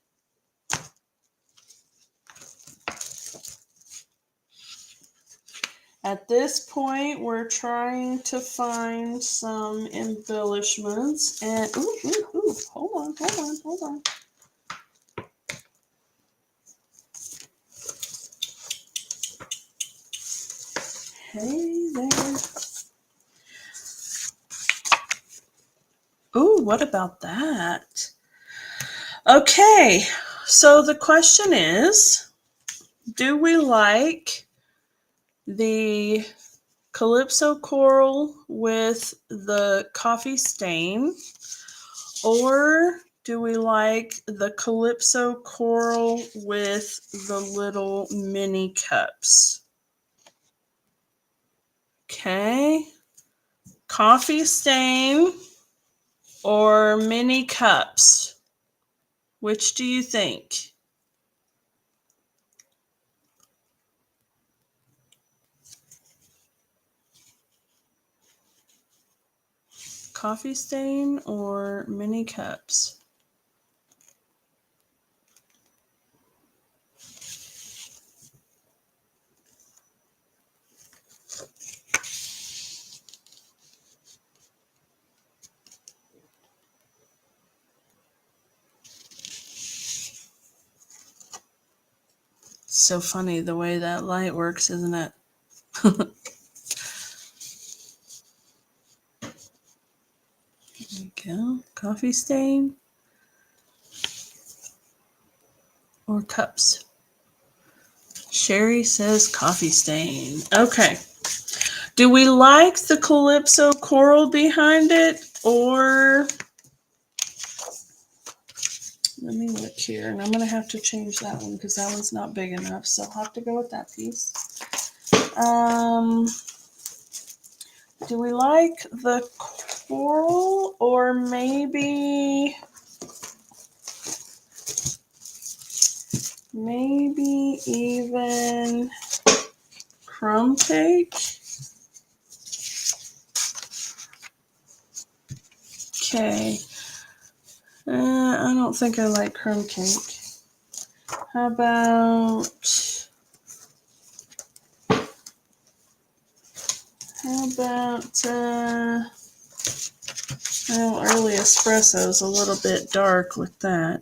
at this point, we're trying to find some embellishments and hold on. Hey there. Oh, what about that? Okay, so the question is, do we like the Calypso coral with the coffee stain, or do we like the Calypso coral with the little mini cups? Okay, coffee stain or mini cups? Which do you think? Coffee stain or mini cups? So funny the way that light works, isn't it? There we go. Coffee stain or cups? Sherry says coffee stain. Okay. Do we like the Calypso coral behind it, or let me look here, and I'm going to have to change that one because that one's not big enough, so I'll have to go with that piece. Do we like the coral, or maybe even crumb cake? Okay. I don't think I like crumb cake. How about well, early espresso is a little bit dark with that.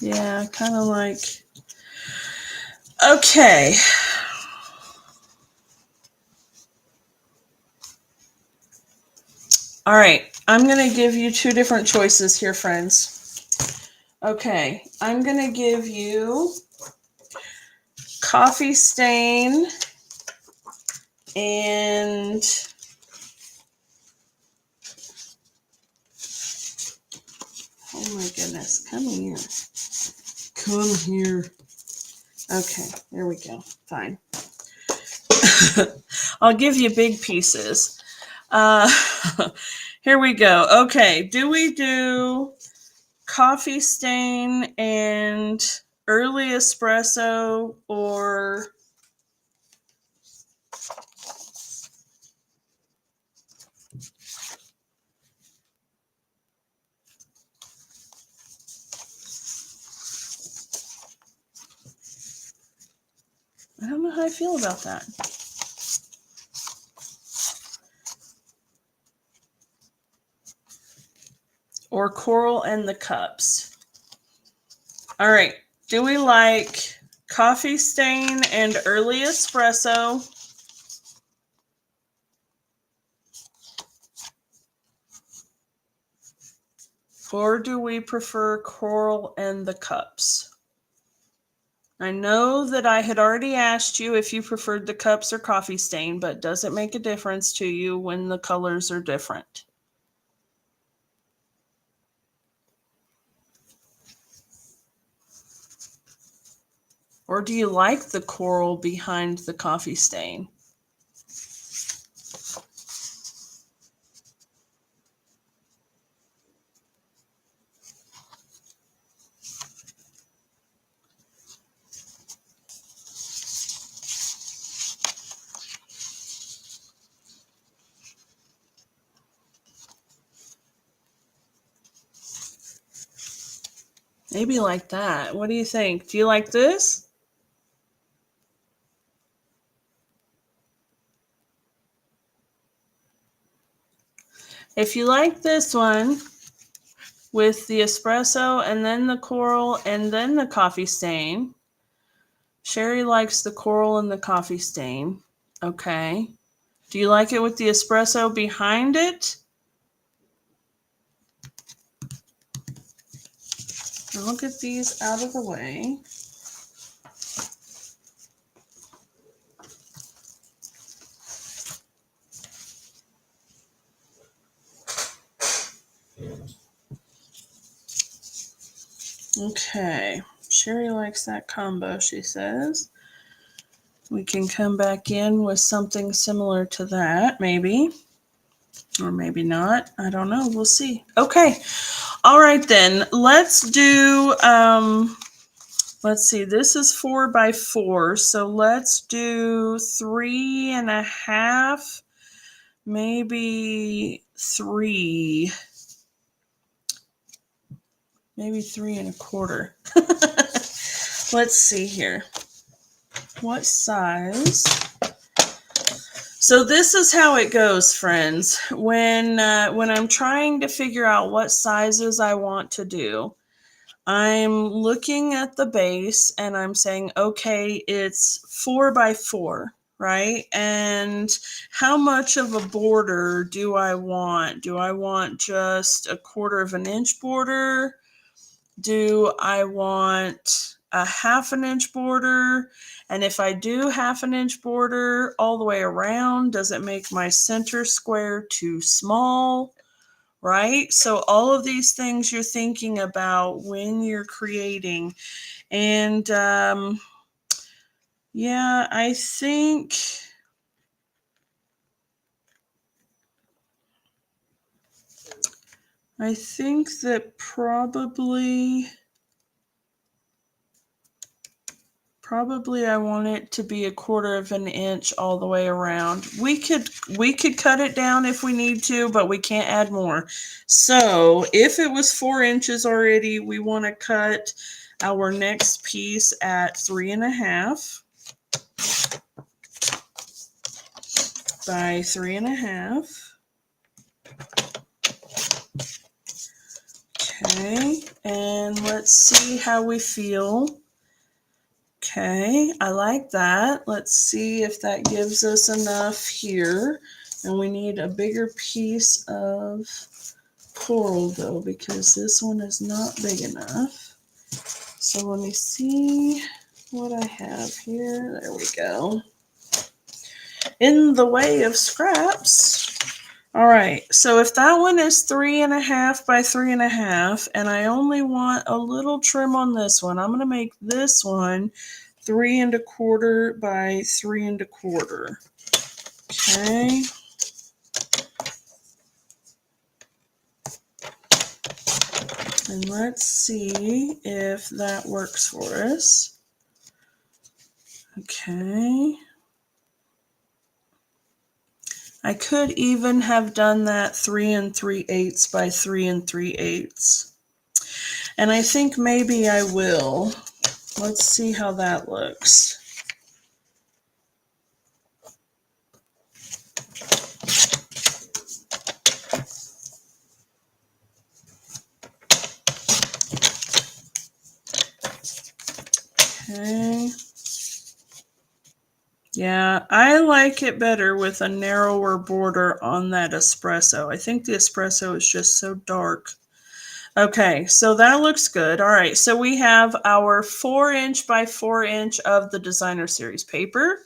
Yeah, kind of like. Okay. All right. I'm going to give you two different choices here, friends. Okay. I'm going to give you coffee stain and oh my goodness, come here. Come here. Okay, there we go. Fine. I'll give you big pieces. Here we go. Okay, do we do coffee stain and early espresso, or I don't know how I feel about that. Or coral and the cups. All right. Do we like coffee stain and early espresso, or do we prefer coral and the cups? I know that I had already asked you if you preferred the cups or coffee stain, but does it make a difference to you when the colors are different? Or do you like the coral behind the coffee stain? Maybe like that. What do you think? Do you like this? If you like this one with the espresso and then the coral and then the coffee stain, Sherry likes the coral and the coffee stain. Okay. Do you like it with the espresso behind it? I'll get these out of the way. Okay, Sherry likes that combo, she says. We can come back in with something similar to that, maybe. Or maybe not. I don't know. We'll see. Okay. All right, then. Let's do, let's see. This is 4 by 4. So let's do 3.5, maybe 3. Maybe 3.25. Let's see here. What size? So this is how it goes, friends. When I'm trying to figure out what sizes I want to do, I'm looking at the base and I'm saying, okay, it's 4 by 4, right? And how much of a border do I want? Do I want just a 1/4 inch border? Do I want a 1/2 inch border? And if I do 1/2 inch border all the way around, does it make my center square too small? Right? So all of these things you're thinking about when you're creating. And yeah, I think that probably I want it to be a 1/4 inch all the way around. We could cut it down if we need to, but we can't add more. So if it was 4 inches already, we want to cut our next piece at 3.5 by 3.5. Okay, and let's see how we feel. Okay, I like that. Let's see if that gives us enough here. And we need a bigger piece of coral though, because this one is not big enough. So let me see what I have here. There we go. In the way of scraps. All right, so if that one is 3.5 by 3.5, and I only want a little trim on this one, I'm going to make this one 3.25 by 3.25. Okay. And let's see if that works for us. Okay. I could even have done that 3 3/8 by 3 3/8. And I think maybe I will. Let's see how that looks. Okay. Yeah, I like it better with a narrower border on that espresso. I think the espresso is just so dark. Okay, so that looks good. All right, so we have our 4 inch by 4 inch of the designer series paper.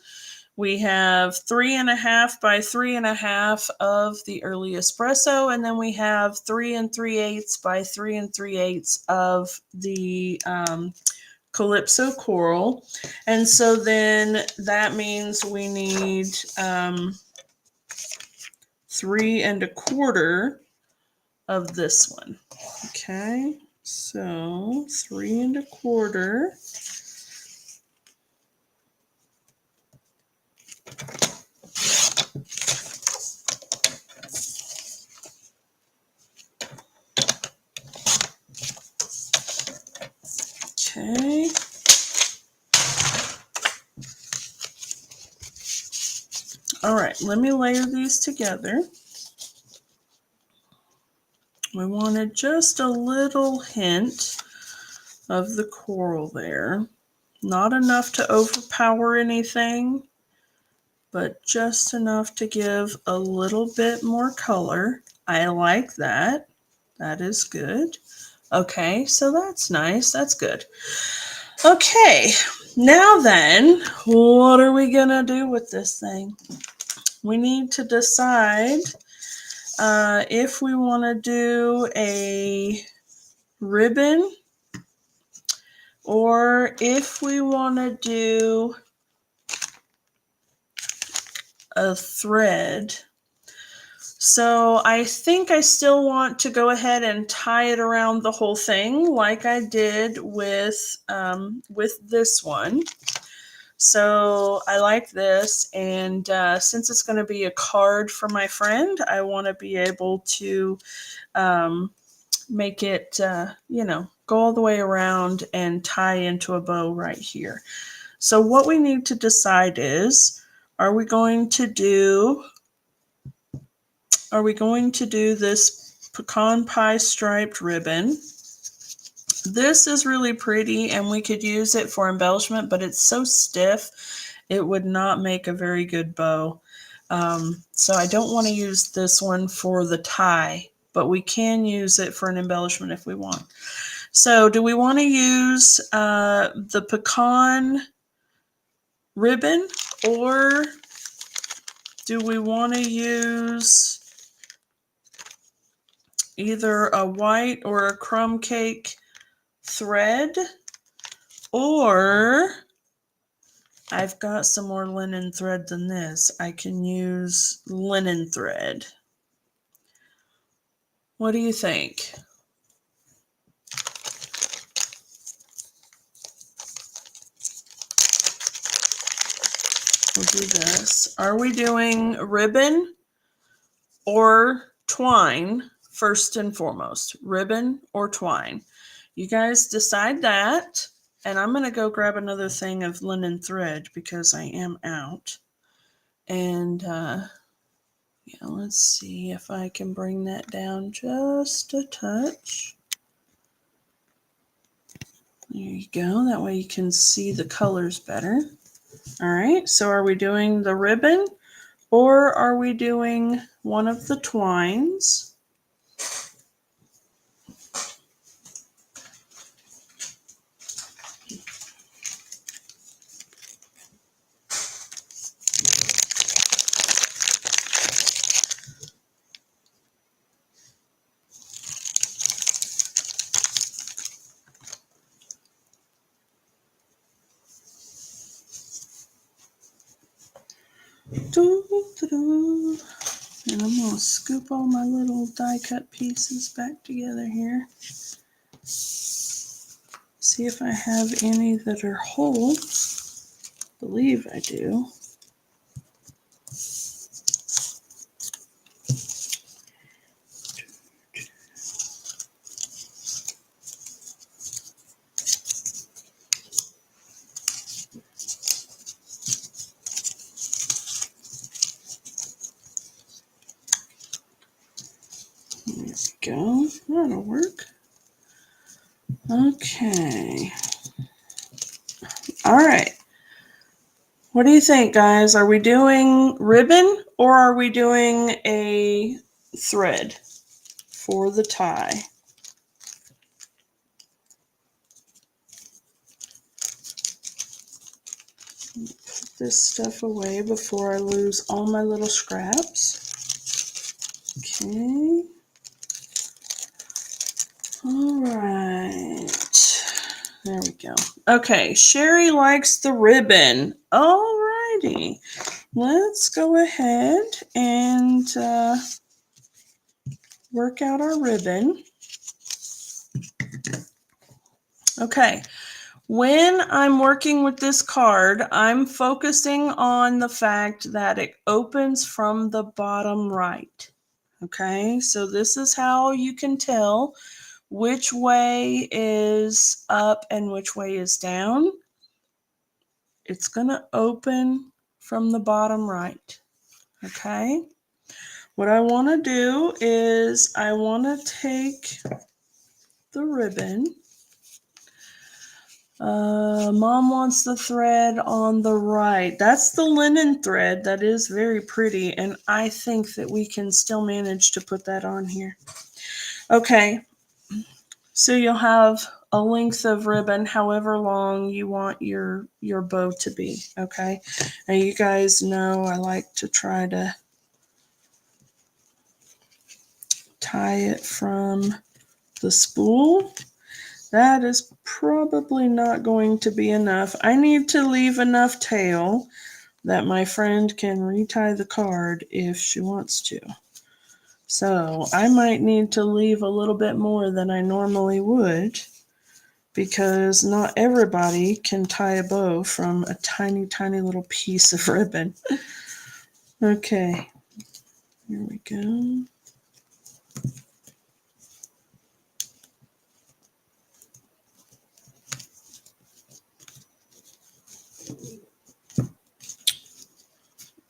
We have 3.5 by 3.5 of the early espresso, and then we have 3 3/8 by 3 3/8 of the Calypso coral. And so then that means we need 3.25 of this one. Okay, so 3.25. Okay. All right, let me layer these together. We wanted just a little hint of the coral there. Not enough to overpower anything, but just enough to give a little bit more color. I like that. That is good. Okay, so that's nice. That's good. Okay, now then, what are we going to do with this thing? We need to decide if we want to do a ribbon or if we want to do a thread. So I think I still want to go ahead and tie it around the whole thing like I did with this one. So I like this, and since it's going to be a card for my friend, I want to be able to make it, go all the way around and tie into a bow right here. So what we need to decide is, are we going to do this pecan pie striped ribbon? This is really pretty, and we could use it for embellishment, but it's so stiff, it would not make a very good bow. So I don't want to use this one for the tie, but we can use it for an embellishment if we want. So do we want to use the pecan ribbon, or do we want to use either a white or a crumb cake thread? Or I've got some more linen thread than this. I can use linen thread. What do you think? We'll do this. Are we doing ribbon or twine first and foremost? Ribbon or twine? You guys decide that. And I'm going to go grab another thing of linen thread because I am out. And yeah, let's see if I can bring that down just a touch. There you go. That way you can see the colors better. All right. So are we doing the ribbon or are we doing one of the twines? And I'm going to scoop all my little die cut pieces back together here. See if I have any that are whole. I believe I do. There we go. That'll work. Okay. All right. What do you think, guys? Are we doing ribbon or are we doing a thread for the tie? Put this stuff away before I lose all my little scraps. Okay. All right. There we go. Okay, Sherry likes the ribbon. All righty. Let's go ahead and work out our ribbon. Okay. When I'm working with this card, I'm focusing on the fact that it opens from the bottom right. Okay, so this is how you can tell which way is up and which way is down. It's going to open from the bottom right. Okay, what I want to do is I want to take the ribbon. Mom wants the thread on the right. That's the linen thread. That is very pretty, and I think that we can still manage to put that on here. Okay, So you'll have a length of ribbon however long you want your bow to be, okay? Now you guys know I like to try to tie it from the spool. That is probably not going to be enough. I need to leave enough tail that my friend can retie the card if she wants to. So I might need to leave a little bit more than I normally would, because not everybody can tie a bow from a tiny, tiny little piece of ribbon. Okay, here we go.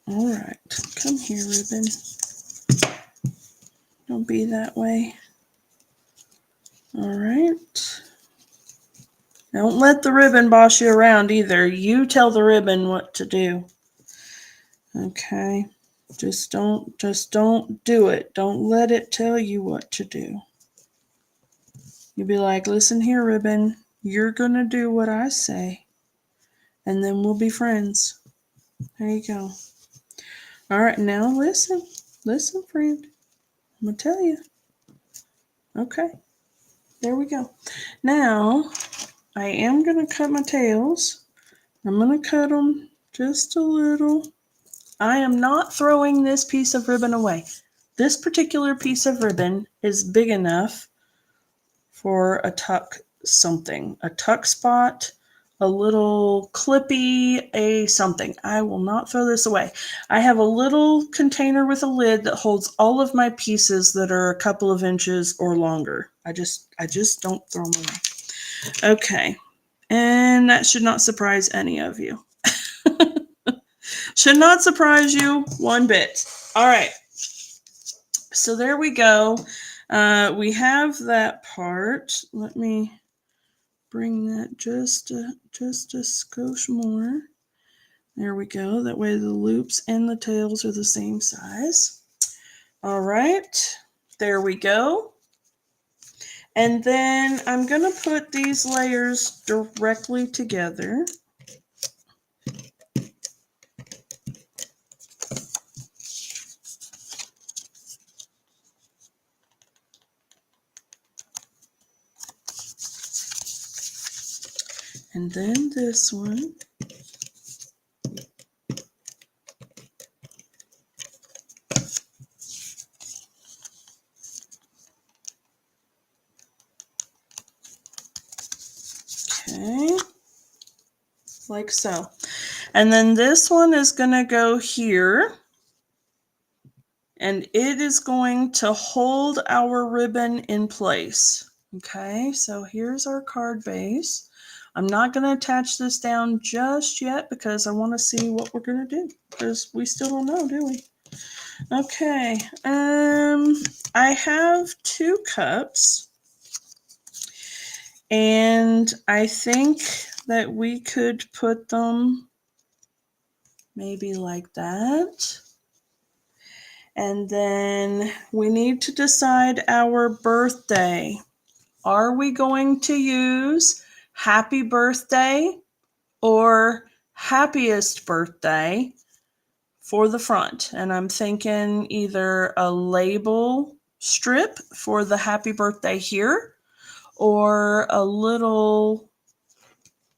All right, come here, ribbon. Don't be that way. All right. Don't let the ribbon boss you around either. You tell the ribbon what to do. Okay. Just don't do it. Don't let it tell you what to do. You'll be like, listen here, ribbon. You're gonna do what I say. And then we'll be friends. There you go. All right, now listen. Listen, friend. I'm gonna tell you. Okay. There we go. Now, I am gonna cut my tails. I'm gonna cut them just a little. I am not throwing this piece of ribbon away. This particular piece of ribbon is big enough for a tuck something, a tuck spot, a little clippy, a something. I will not throw this away. I have a little container with a lid that holds all of my pieces that are a couple of inches or longer. I just don't throw them away. Okay. And that should not surprise any of you. Should not surprise you one bit. All right. So there we go. We have that part. Let me bring that just a skosh more. There we go. That way the loops and the tails are the same size. All right. There we go. And then I'm going to put these layers directly together. And then this one. Okay. Like so. And then this one is going to go here. And it is going to hold our ribbon in place. Okay, so here's our card base. I'm not going to attach this down just yet because I want to see what we're going to do, because we still don't know, do we? Okay, I have 2 cups, and I think that we could put them maybe like that. And then we need to decide our birthday. Are we going to use happy birthday or happiest birthday for the front? And I'm thinking either a label strip for the happy birthday here, or a little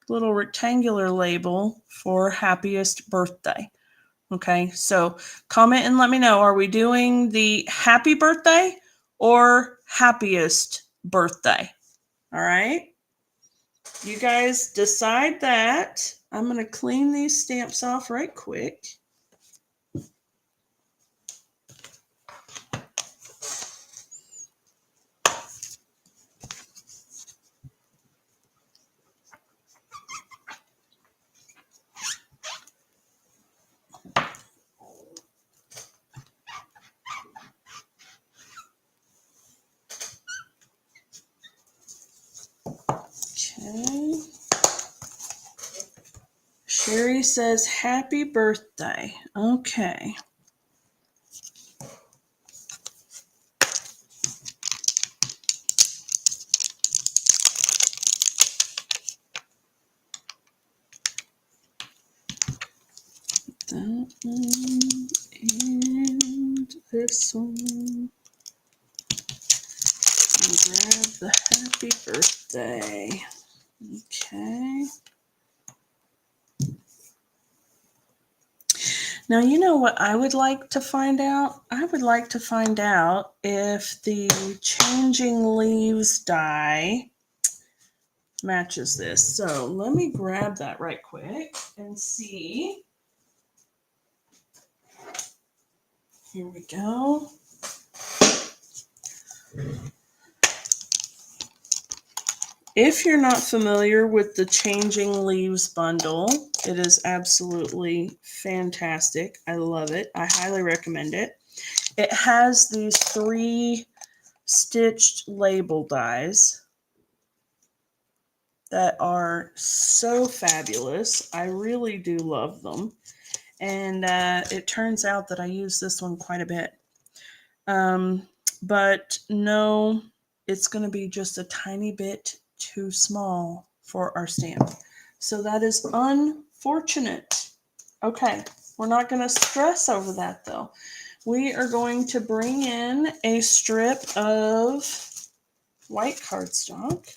rectangular label for happiest birthday. Okay, so comment and let me know. Are we doing the happy birthday or happiest birthday? All right. You guys decide that. I'm going to clean these stamps off right quick. Okay. Sherry says happy birthday. Okay. And this one. And grab the happy birthday. Okay. Now, you know what I would like to find out? I would like to find out if the changing leaves die matches this. So let me grab that right quick and see. Here we go. If you're not familiar with the Changing Leaves bundle, it is absolutely fantastic. I love it. I highly recommend it. It has these 3 stitched label dies that are so fabulous. I really do love them. And it turns out that I use this one quite a bit. But no, it's going to be just a tiny bit too small for our stamp. So that is unfortunate. Okay, we're not going to stress over that though. We are going to bring in a strip of white cardstock.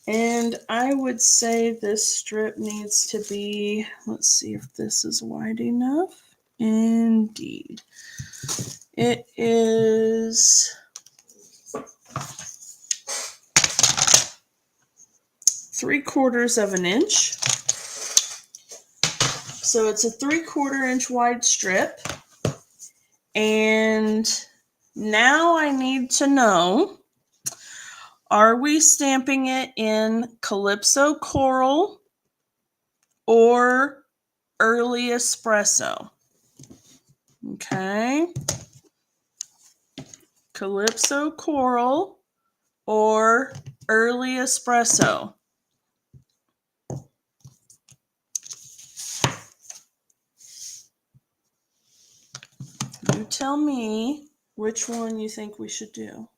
And I would say this strip needs to be, let's see if this is wide enough. Indeed. It is 3/4 of an inch. So it's a 3/4 inch wide strip. And now I need to know, are we stamping it in Calypso Coral or Early Espresso? Okay. Calypso Coral or Early Espresso? You tell me which one you think we should do.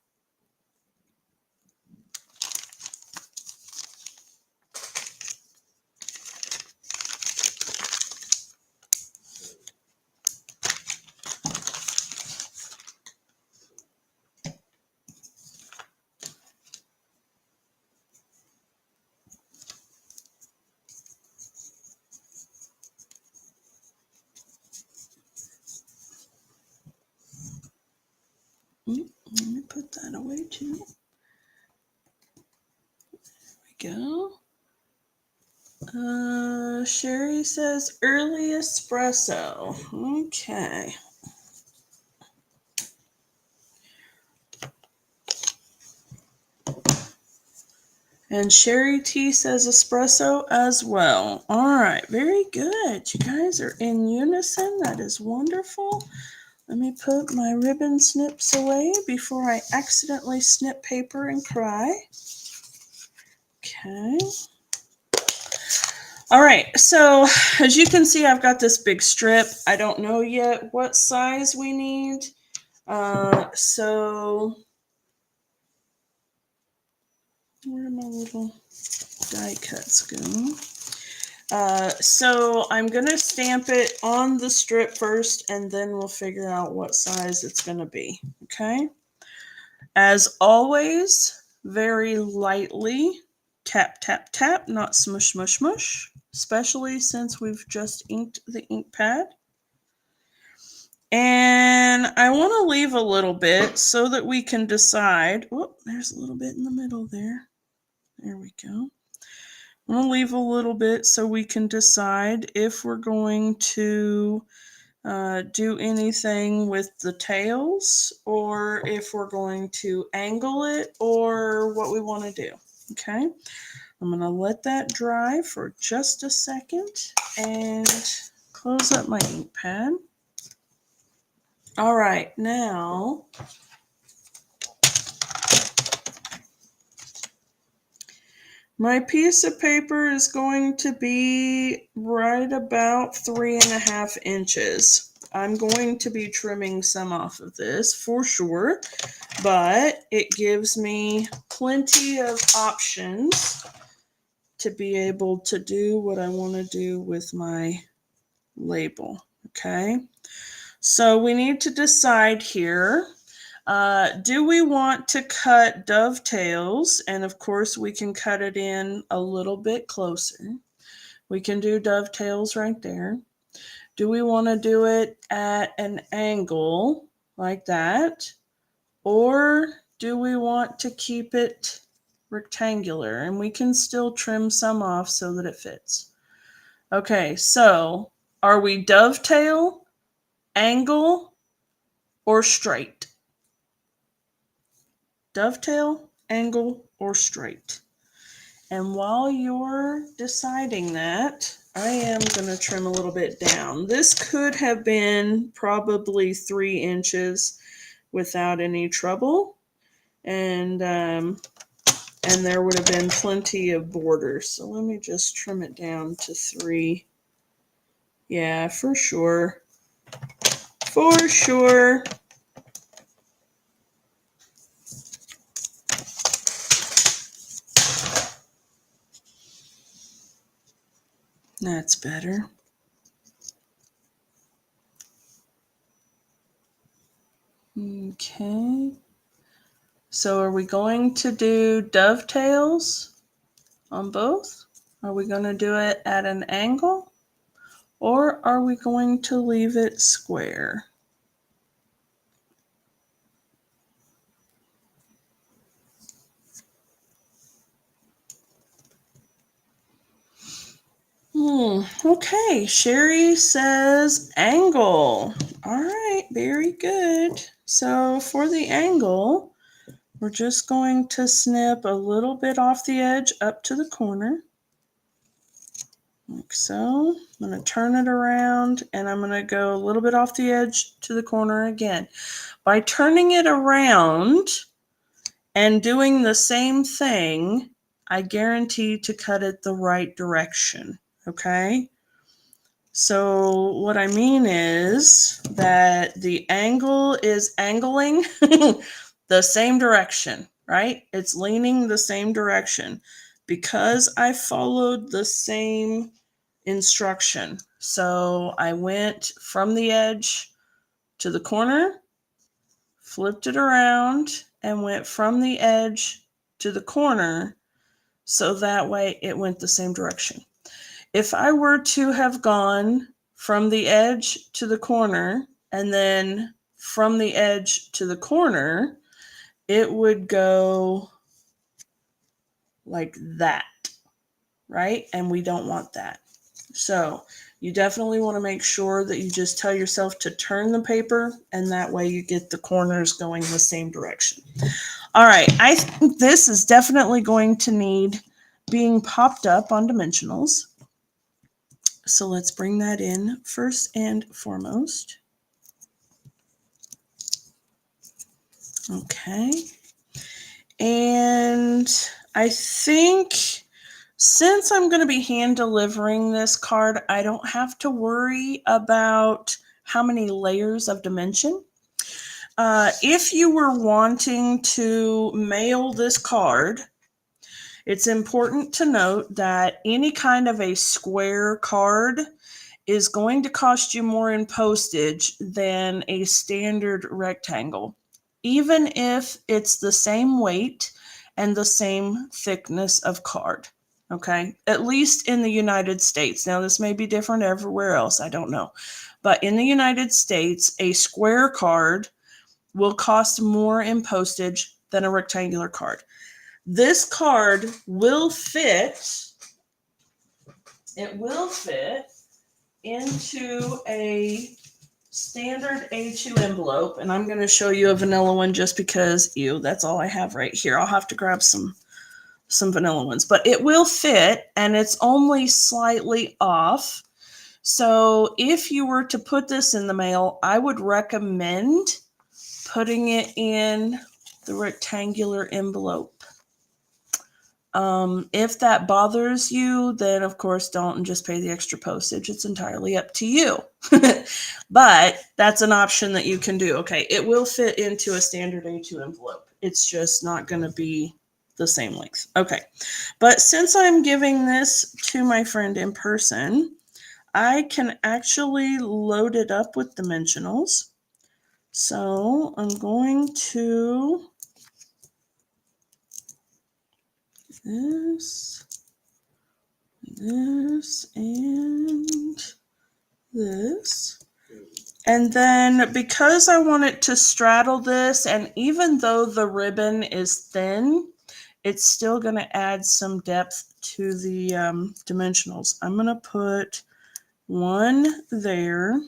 Let me put that away too. There we go. Sherry says Early Espresso. Okay. And Sherry T says espresso as well. All right, very good. You guys are in unison. That is wonderful. Let me put my ribbon snips away before I accidentally snip paper and cry. Okay. All right, so as you can see, I've got this big strip. I don't know yet what size we need. So where are my little die cuts going? So I'm going to stamp it on the strip first, and then we'll figure out what size it's going to be, okay? As always, very lightly, tap, tap, tap, not smush, smush, smush, especially since we've just inked the ink pad. And I want to leave a little bit so that we can decide. Oh, there's a little bit in the middle there. There we go. I'm going to leave a little bit so we can decide if we're going to do anything with the tails, or if we're going to angle it, or what we want to do. Okay, I'm going to let that dry for just a second and close up my ink pad. All right, now my piece of paper is going to be right about 3.5 inches. I'm going to be trimming some off of this for sure, but it gives me plenty of options to be able to do what I want to do with my label. Okay, so we need to decide here. Do we want to cut dovetails? And of course, we can cut it in a little bit closer. We can do dovetails right there. Do we want to do it at an angle like that? Or do we want to keep it rectangular? And we can still trim some off so that it fits. Okay, so are we dovetail, angle, or straight? Dovetail, angle, or straight? And while you're deciding that, I am going to trim a little bit down. This could have been probably 3 inches without any trouble. And there would have been plenty of border. So let me just trim it down to 3. Yeah, for sure. For sure. That's better. Okay. So are we going to do dovetails on both? Are we going to do it at an angle? Or are we going to leave it square? Okay, Sherry says angle. All right, very good. So for the angle, we're just going to snip a little bit off the edge up to the corner. Like so. I'm going to turn it around and I'm going to go a little bit off the edge to the corner again. By turning it around and doing the same thing, I guarantee to cut it the right direction. Okay? So what I mean is that the angle is angling the same direction, right? It's leaning the same direction because I followed the same instruction. So I went from the edge to the corner, flipped it around, and went from the edge to the corner, so that way it went the same direction. If I were to have gone from the edge to the corner and then from the edge to the corner, it would go like that, right? And we don't want that. So you definitely want to make sure that you just tell yourself to turn the paper, and that way you get the corners going the same direction. All right, I think this is definitely going to need being popped up on dimensionals. So let's bring that in first and foremost. Okay. And I think since I'm going to be hand delivering this card, I don't have to worry about how many layers of dimension. If you were wanting to mail this card, it's important to note that any kind of a square card is going to cost you more in postage than a standard rectangle, even if it's the same weight and the same thickness of card. Okay, at least in the United States. Now, this may be different everywhere else, I don't know. But in the United States, a square card will cost more in postage than a rectangular card. This card will fit, it will fit into a standard A2 envelope, and I'm going to show you a vanilla one just because, that's all I have right here. I'll have to grab some vanilla ones, but it will fit, and it's only slightly off. So if you were to put this in the mail, I would recommend putting it in the rectangular envelope. If that bothers you, then of course don't, and just pay the extra postage. It's entirely up to you. But that's an option that you can do. Okay, it will fit into a standard A2 envelope. It's just not going to be the same length. Okay, but since I'm giving this to my friend in person, I can actually load it up with dimensionals. So I'm going to this, and this. And then because I want it to straddle this, and even though the ribbon is thin, it's still going to add some depth to the dimensionals. I'm going to put one there,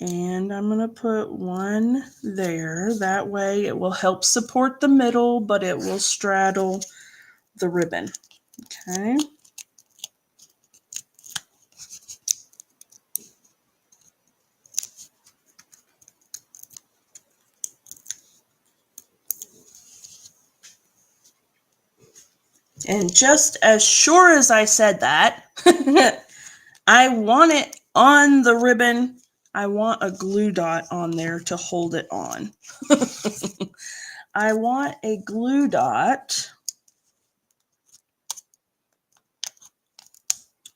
and I'm going to put one there. That way it will help support the middle, but it will straddle the ribbon. Okay. And just as sure as I said that, I want it on the ribbon. I want a glue dot on there to hold it on. I want a glue dot.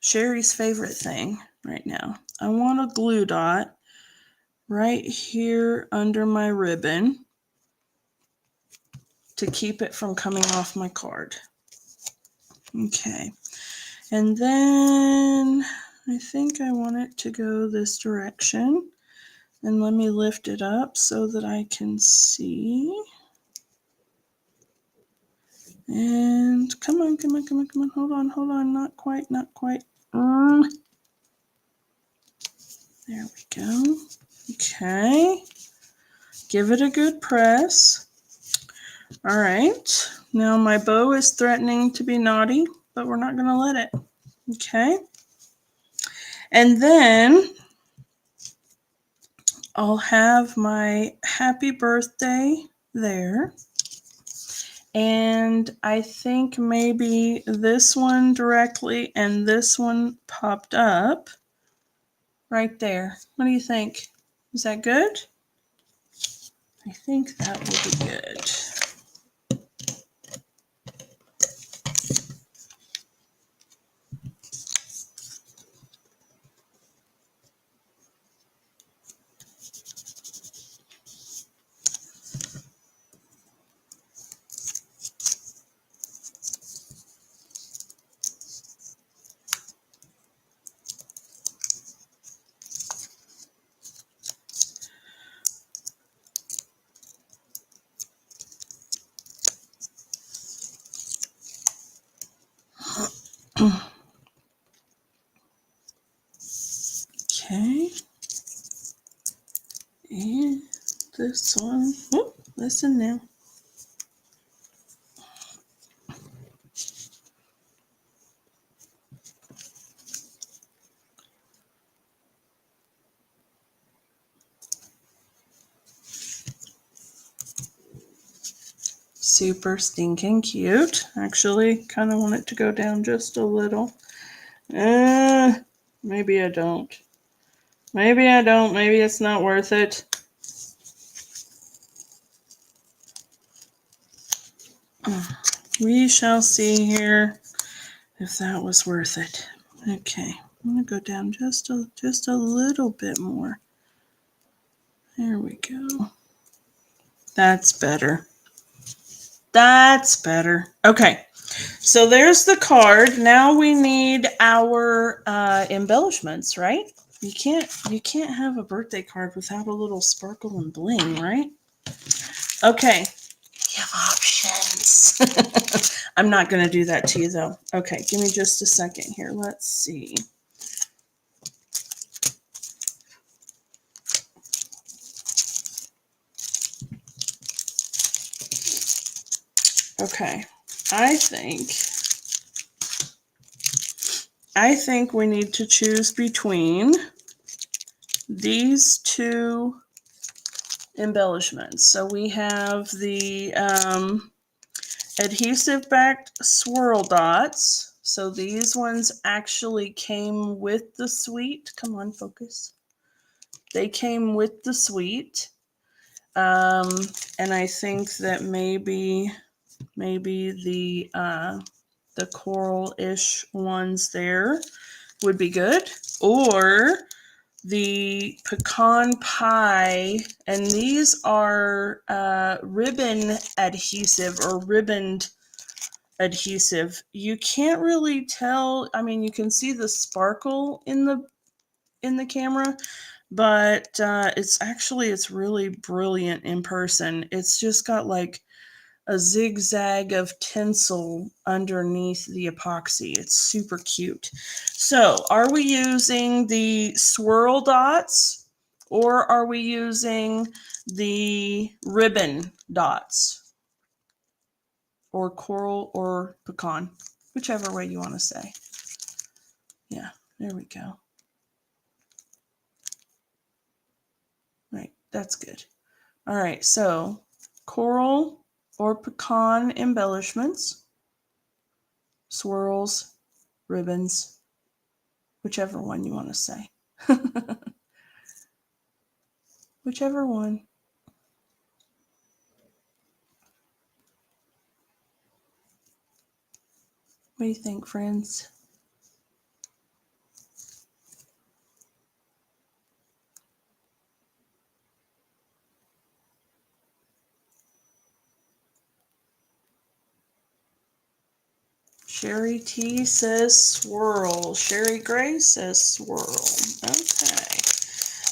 Sherry's favorite thing right now. I want a glue dot right here under my ribbon to keep it from coming off my card. Okay. And then I think I want it to go this direction. And let me lift it up so that I can see. And come on, come on, come on, come on. Hold on, hold on. Not quite, not quite. There we go. Okay. Give it a good press. All right. Now my bow is threatening to be naughty, but we're not going to let it. Okay. And then I'll have my happy birthday there. And I think maybe this one directly and this one popped up right there. What do you think? Is that good? I think that will be good. Okay. And this one. Whoop, listen now. Super stinking cute. Actually, kind of want it to go down just a little. Maybe I don't. Maybe I don't. Maybe it's not worth it. We shall see here if that was worth it. Okay, I'm gonna go down just a little bit more. There we go. That's better. That's better. Okay, so there's the card. Now we need our embellishments, right? You can't have a birthday card without a little sparkle and bling, right? Okay. You have options. I'm not going to do that to you, though. Okay, give me just a second here. Let's see. Okay, I think we need to choose between these two embellishments. So we have the adhesive backed swirl dots. So these ones actually came with the suite. Come on, focus. They came with the suite. And I think that maybe the coral-ish ones there would be good. Or the pecan pie, and these are ribbon adhesive or ribboned adhesive. You can't really tell. I mean, you can see the sparkle in the camera, but it's really brilliant in person. It's just got like a zigzag of tinsel underneath the epoxy. It's super cute. So are we using the swirl dots or are we using the ribbon dots or coral or pecan? Whichever way you want to say. Yeah, there we go. Right, that's good. All right, so coral or pecan embellishments, swirls, ribbons, whichever one you want to say. Whichever one. What do you think, friends? Sherry T says swirl. Sherry Gray says swirl. Okay.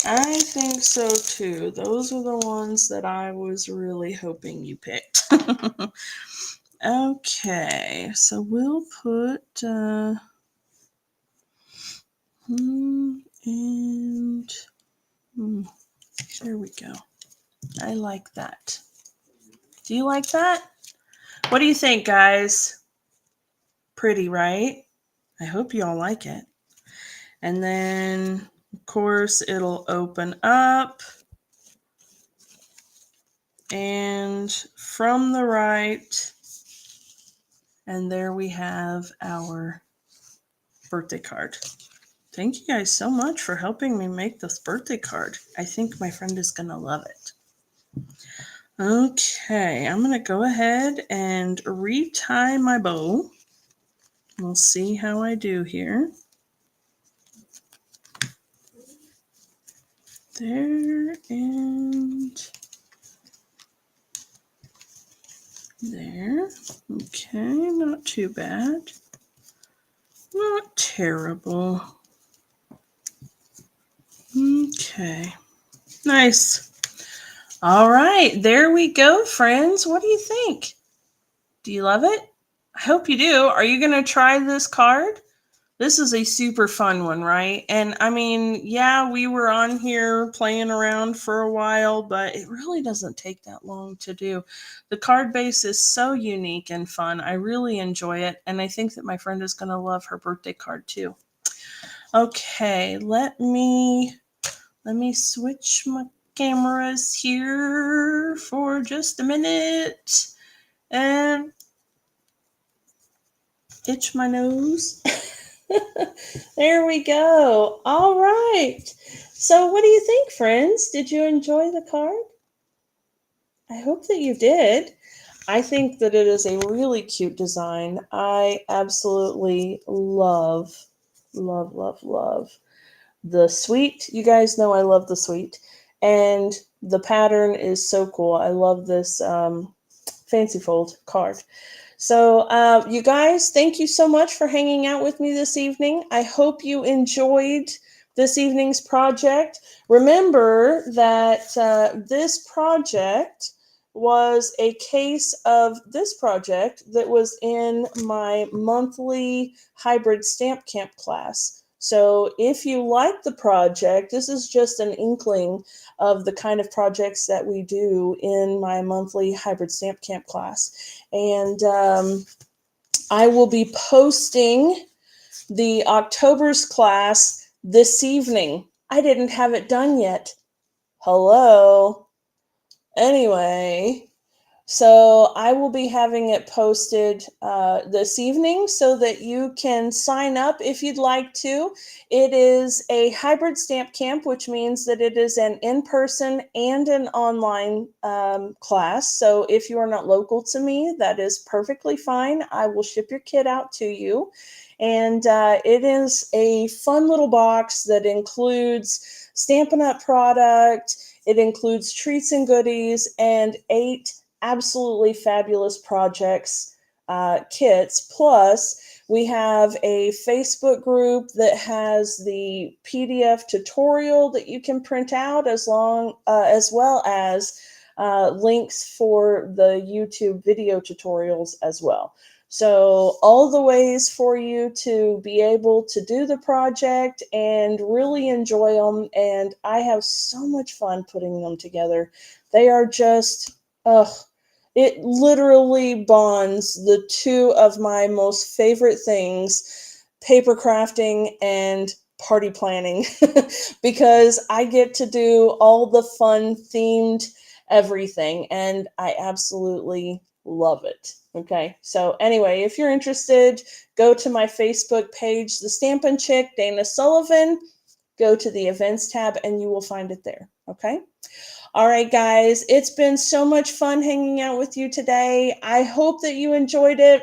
I think so too. Those are the ones that I was really hoping you picked. Okay, so we'll put and there we go. I like that. Do you like that? What do you think, guys? Pretty, right? I hope you all like it. And then, of course, it'll open up. And from the right, and there we have our birthday card. Thank you guys so much for helping me make this birthday card. I think my friend is going to love it. Okay, I'm going to go ahead and retie my bow. We'll see how I do here. There and there. Okay, not too bad. Not terrible. Okay, nice. All right, there we go, friends. What do you think? Do you love it? I hope you do. Are you going to try this card? This is a super fun one, right? And I mean, yeah, we were on here playing around for a while, but it really doesn't take that long to do. The card base is so unique and fun. I really enjoy it. And I think that my friend is going to love her birthday card too. Okay, let me switch my cameras here for just a minute and itch my nose. There we go. All right. So what do you think, friends? Did you enjoy the card? I hope that you did. I think that it is a really cute design. I absolutely love the suite. You guys know I love the suite. And the pattern is so cool. I love this fancy fold card. So you guys, thank you so much for hanging out with me this evening. I hope you enjoyed this evening's project. Remember that this project was a case of this project that was in my monthly hybrid stamp camp class. So if you like the project, this is just an inkling of the kind of projects that we do in my monthly hybrid stamp camp class. And I will be posting the October's class this evening. I didn't have it done yet. Hello. Anyway, So I will be having it posted this evening so that you can sign up if you'd like to. It is a hybrid stamp camp, which means that it is an in-person and an online class. So if you are not local to me, that is perfectly fine. I will ship your kit out to you. And it is a fun little box that includes Stampin' Up! Product. It includes treats and goodies and 8 absolutely fabulous projects kits. Plus, we have a Facebook group that has the PDF tutorial that you can print out as well as links for the YouTube video tutorials as well. So all the ways for you to be able to do the project and really enjoy them. And I have so much fun putting them together. They are just, ugh, it literally bonds the two of my most favorite things, paper crafting and party planning, because I get to do all the fun themed everything, and I absolutely love it. Okay, so anyway, if you're interested, go to my Facebook page, The Stampin' Chick, Dana Sullivan. Go to the events tab and you will find it there. Okay. All right, guys, it's been so much fun hanging out with you today. I hope that you enjoyed it.